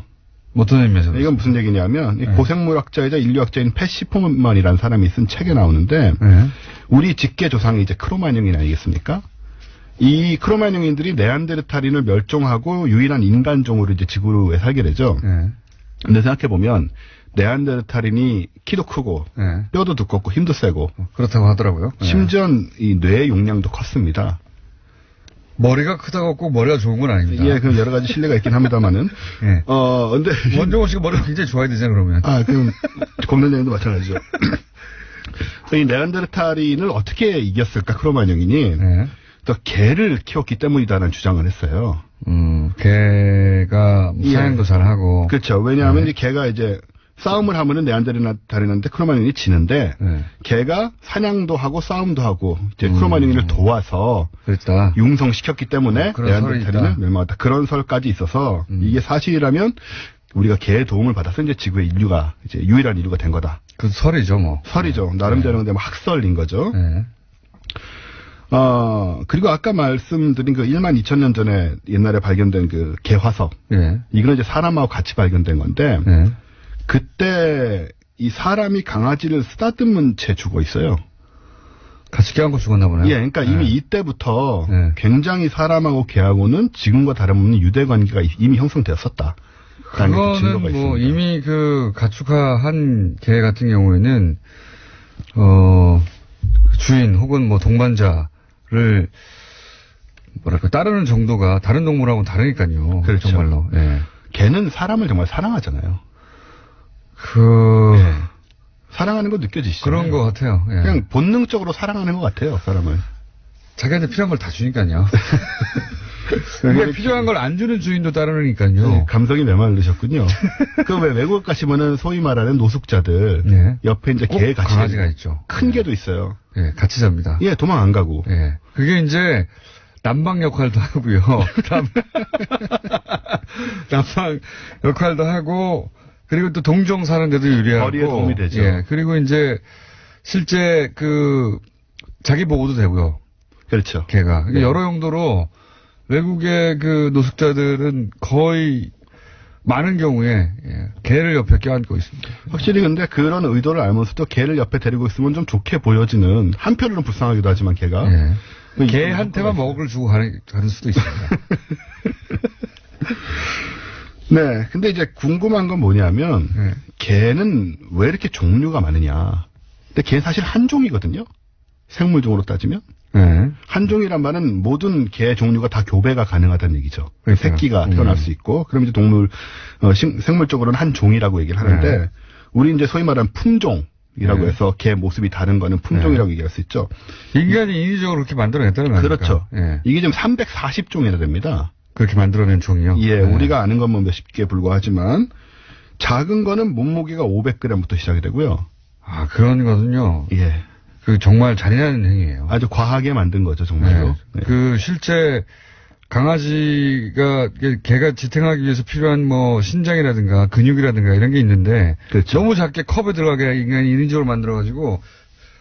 어떤 의미에서? 이건 무슨 얘기냐면 고생물학자이자 인류학자인 팻 시포먼이라는 사람이 쓴 책에 나오는데 우리 직계 조상이 이제 크로마뇽인 아니겠습니까? 이 크로마뇽인들이 네안데르탈인을 멸종하고 유일한 인간종으로 이제 지구에 살게 되죠. 근데 생각해 보면 네안데르탈인이 키도 크고 뼈도 두껍고 힘도 세고 그렇다고 하더라고요. 심지어 이 뇌 용량도 컸습니다. 머리가 크다고 꼭 머리가 좋은 건 아닙니다. 예, 그 여러 가지 신뢰가 있긴 합니다만은. 근데 원종호 씨가 머리가 굉장히 좋아야 되잖아요, 그러면. 그럼 공론장님도 마찬가지죠. 이 네안데르탈인을 어떻게 이겼을까 크로마뇽인이 또 개를 키웠기 때문이다라는 주장을 했어요. 개가 사냥도 잘하고. 그렇죠. 왜냐하면 이 개가 이제 싸움을 하면은 네안데르탈인한테 크로마뇽인이 지는데 개가 사냥도 하고 싸움도 하고 이제 크로마뇽인을 도와서 그랬다. 융성시켰기 때문에 네안데르탈인을 멸망했다. 그런 설까지 있어서 이게 사실이라면 우리가 개의 도움을 받아서 이제 지구의 인류가 이제 유일한 인류가 된 거다. 그 설이죠, 뭐. 설이죠. 나름대로 뭐 학설인 거죠. 그리고 아까 말씀드린 그 1만 2천 년 전에 옛날에 발견된 그 개화석. 이거는 이제 사람하고 같이 발견된 건데 그때 이 사람이 강아지를 쓰다듬은 채 죽어 있어요. 같이 껴안고 죽었나 보네요. 예, 그러니까 이미 이때부터 굉장히 사람하고 개하고는 지금과 다름없는 유대 관계가 이미 형성되었었다. 그거는 뭐 이미 그 가축화한 개 같은 경우에는 주인 혹은 뭐 동반자를 뭐랄까 따르는 정도가 다른 동물하고는 다르니까요. 그렇죠. 정말로. 개는 사람을 정말 사랑하잖아요. 사랑하는 거 느껴지시죠? 그런 것 같아요. 그냥 본능적으로 사랑하는 것 같아요, 사람을. 자기한테 필요한 걸 다 주니까요. 그게 필요한 걸 안 주는 주인도 따르니까요. 감성이 메말르셨군요. 그 왜 외국 가시면은 소위 말하는 노숙자들 옆에 이제 개 같이 강아지가 있죠. 큰 개도 있어요. 같이 잡니다. 도망 안 가고. 그게 이제 남방 역할도 하고요. 남방 역할도 하고 그리고 또 동종 사는 데도 유리하고. 거리에 도움이 되죠. 그리고 이제 실제 자기 보호도 되고요. 그렇죠. 개가. 여러 용도로 외국의 노숙자들은 거의 많은 경우에 개를 옆에 껴안고 있습니다. 확실히 근데 그런 의도를 알면서도 개를 옆에 데리고 있으면 좀 좋게 보여지는 한편으로는 불쌍하기도 하지만 개가 개한테만 먹을 주고 가는 수도 있습니다. 네, 근데 이제 궁금한 건 뭐냐면 개는 왜 이렇게 종류가 많으냐? 근데 개는 사실 한 종이거든요. 생물종으로 따지면. 한 종이란 말은 모든 개 종류가 다 교배가 가능하다는 얘기죠. 그러니까 새끼가 태어날 수 있고, 그럼 이제 생물적으로는 한 종이라고 얘기를 하는데, 우리 이제 소위 말하는 품종이라고 해서 개 모습이 다른 거는 품종이라고 얘기할 수 있죠. 인간이 인위적으로 그렇게 만들어냈다는 거니까. 그렇죠. 이게 지금 340종이나 됩니다. 그렇게 만들어낸 종이요? 예, 우리가 아는 것만 몇십 개에 불과하지만, 작은 거는 몸무게가 500g부터 시작이 되고요. 아, 그런 거군요. 예. 정말 잔인한 행위예요. 아주 과하게 만든 거죠, 정말로. 네. 실제 강아지가 개가 지탱하기 위해서 필요한 신장이라든가 근육이라든가 이런 게 있는데 그렇죠. 너무 작게 컵에 들어가게 인간이 인위적으로 만들어가지고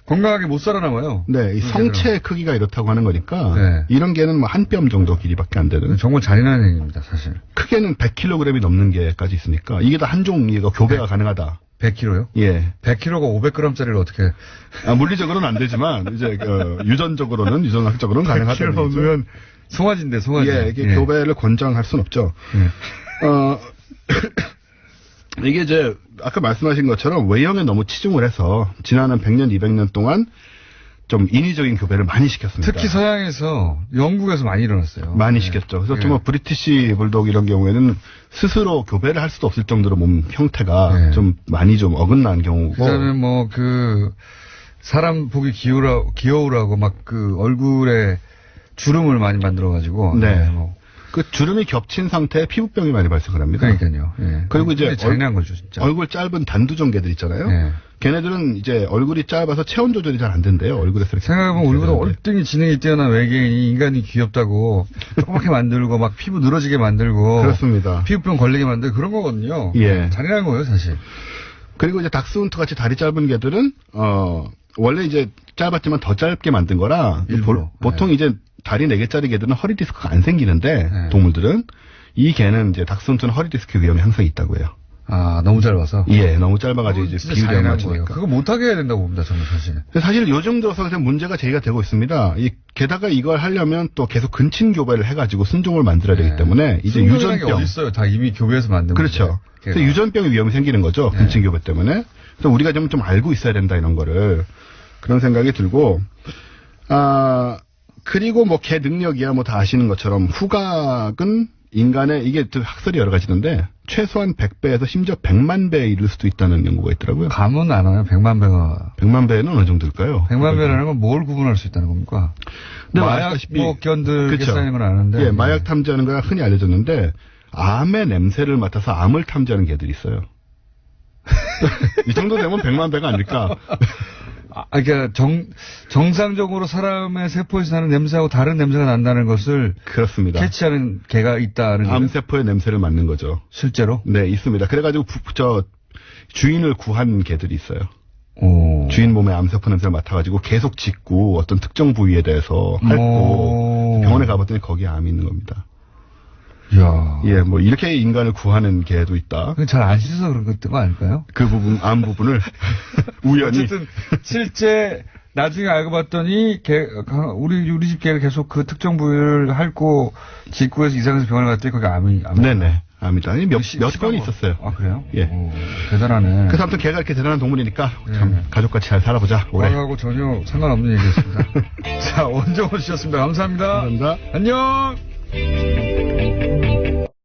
건강하게 못 살아남아요. 네, 이 성체 크기가 이렇다고 하는 거니까 이런 개는 한 뼘 정도 길이밖에 안 되는. 정말 잔인한 행위입니다, 사실. 크게는 100kg이 넘는 개까지 있으니까 이게 다 한 종이가 교배가 가능하다. 100kg요? 예. 100kg가 500g짜리를 어떻게. 물리적으로는 안 되지만, 이제, 유전학적으로는 가능하다. 100kg 넘으면 송아지인데, 송아지. 예, 이게 교배를 권장할 순 없죠. 이게 이제, 아까 말씀하신 것처럼 외형에 너무 치중을 해서, 지난 한 100년, 200년 동안 좀 인위적인 교배를 많이 시켰습니다. 특히 서양에서, 영국에서 많이 일어났어요. 많이 시켰죠. 그래서 정말 브리티시 불독 이런 경우에는 스스로 교배를 할 수도 없을 정도로 몸 형태가 좀 많이 좀 어긋난 경우고. 그다음에 사람 보기 귀여우라고 막 얼굴에 주름을 많이 만들어가지고. 네. 주름이 겹친 상태에 피부병이 많이 발생을 합니다. 그러니까요. 예. 그리고 이제 잔인한 거죠, 진짜. 얼굴 짧은 단두종 개들 있잖아요. 걔네들은 이제 얼굴이 짧아서 체온 조절이 잘 안 된대요. 얼굴에서 이렇게. 생각해보면 우리보다 월등히 지능이 뛰어난 외계인이 인간이 귀엽다고 조그맣게 만들고 막 피부 늘어지게 만들고. 그렇습니다. 피부병 걸리게 만들고 그런 거거든요. 예. 잔인한 거예요, 사실. 그리고 이제 닥스훈트 같이 다리 짧은 개들은 원래 이제 짧았지만 더 짧게 만든 거라 보통 이제 다리 4개짜리 개들은 허리 디스크가 안 생기는데 동물들은 이 개는 이제 닥스훈트는 허리 디스크 위험이 항상 있다고 해요. 아, 너무 짧아서? 예, 너무 짧아가지고 이제 비율이 안 맞으니까. 그거 못하게 해야 된다고 봅니다, 저는 사실. 사실 요즘 들어서 문제가 제기가 되고 있습니다. 게다가 이걸 하려면 또 계속 근친 교배를 해가지고 순종을 만들어야 되기 때문에 이제 유전병. 어디 있어요? 다 이미 교배에서 만든 그렇죠. 그래서 유전병의 위험이 생기는 거죠. 근친 교배 때문에. 그래서 우리가 좀 알고 있어야 된다 이런 거를 그런 생각이 들고. 그리고 개 능력이야 다 아시는 것처럼 후각은 인간의 이게 학설이 여러 가지던데 최소한 100배에서 심지어 100만 배에 이를 수도 있다는 연구가 있더라고요. 감은 안 와요. 100만 배가. 100만 배는 어느 정도일까요? 100만 배라는 건 뭘 구분할 수 있다는 겁니까? 마약 복견들 계산하는 건 아는데. 예, 마약 탐지하는 거가 흔히 알려졌는데 암의 냄새를 맡아서 암을 탐지하는 개들이 있어요. 이 정도 되면 100만 배가 아닐까? 그러니까 정상적으로 사람의 세포에서 나는 냄새하고 다른 냄새가 난다는 것을 그렇습니다. 캐치하는 개가 있다는 암세포의 냄새를 맡는 거죠. 실제로? 네, 있습니다. 그래가지고 주인을 구한 개들이 있어요. 오. 주인 몸에 암세포 냄새를 맡아가지고 계속 짖고 어떤 특정 부위에 대해서 앓고 병원에 가봤더니 거기에 암이 있는 겁니다. 이야. 예, 이렇게 인간을 구하는 개도 있다. 잘 안 씻어서 그런 거 아닐까요? 그 부분, 암 부분을 우연히. 어쨌든 실제 나중에 알고 봤더니 우리 집 개가 계속 그 특정 부위를 핥고 짖고 해서 이상해서 병원에 갔더니 거기 암이. 네네. 암이다. 몇 건이 있었어요. 아, 그래요? 예. 오, 대단하네. 그래서 아무튼 개가 이렇게 대단한 동물이니까 참 가족같이 잘 살아보자. 올해. 과거하고 전혀 상관없는 얘기였습니다. 자, 원정호 씨였습니다. 감사합니다. 감사합니다. 안녕!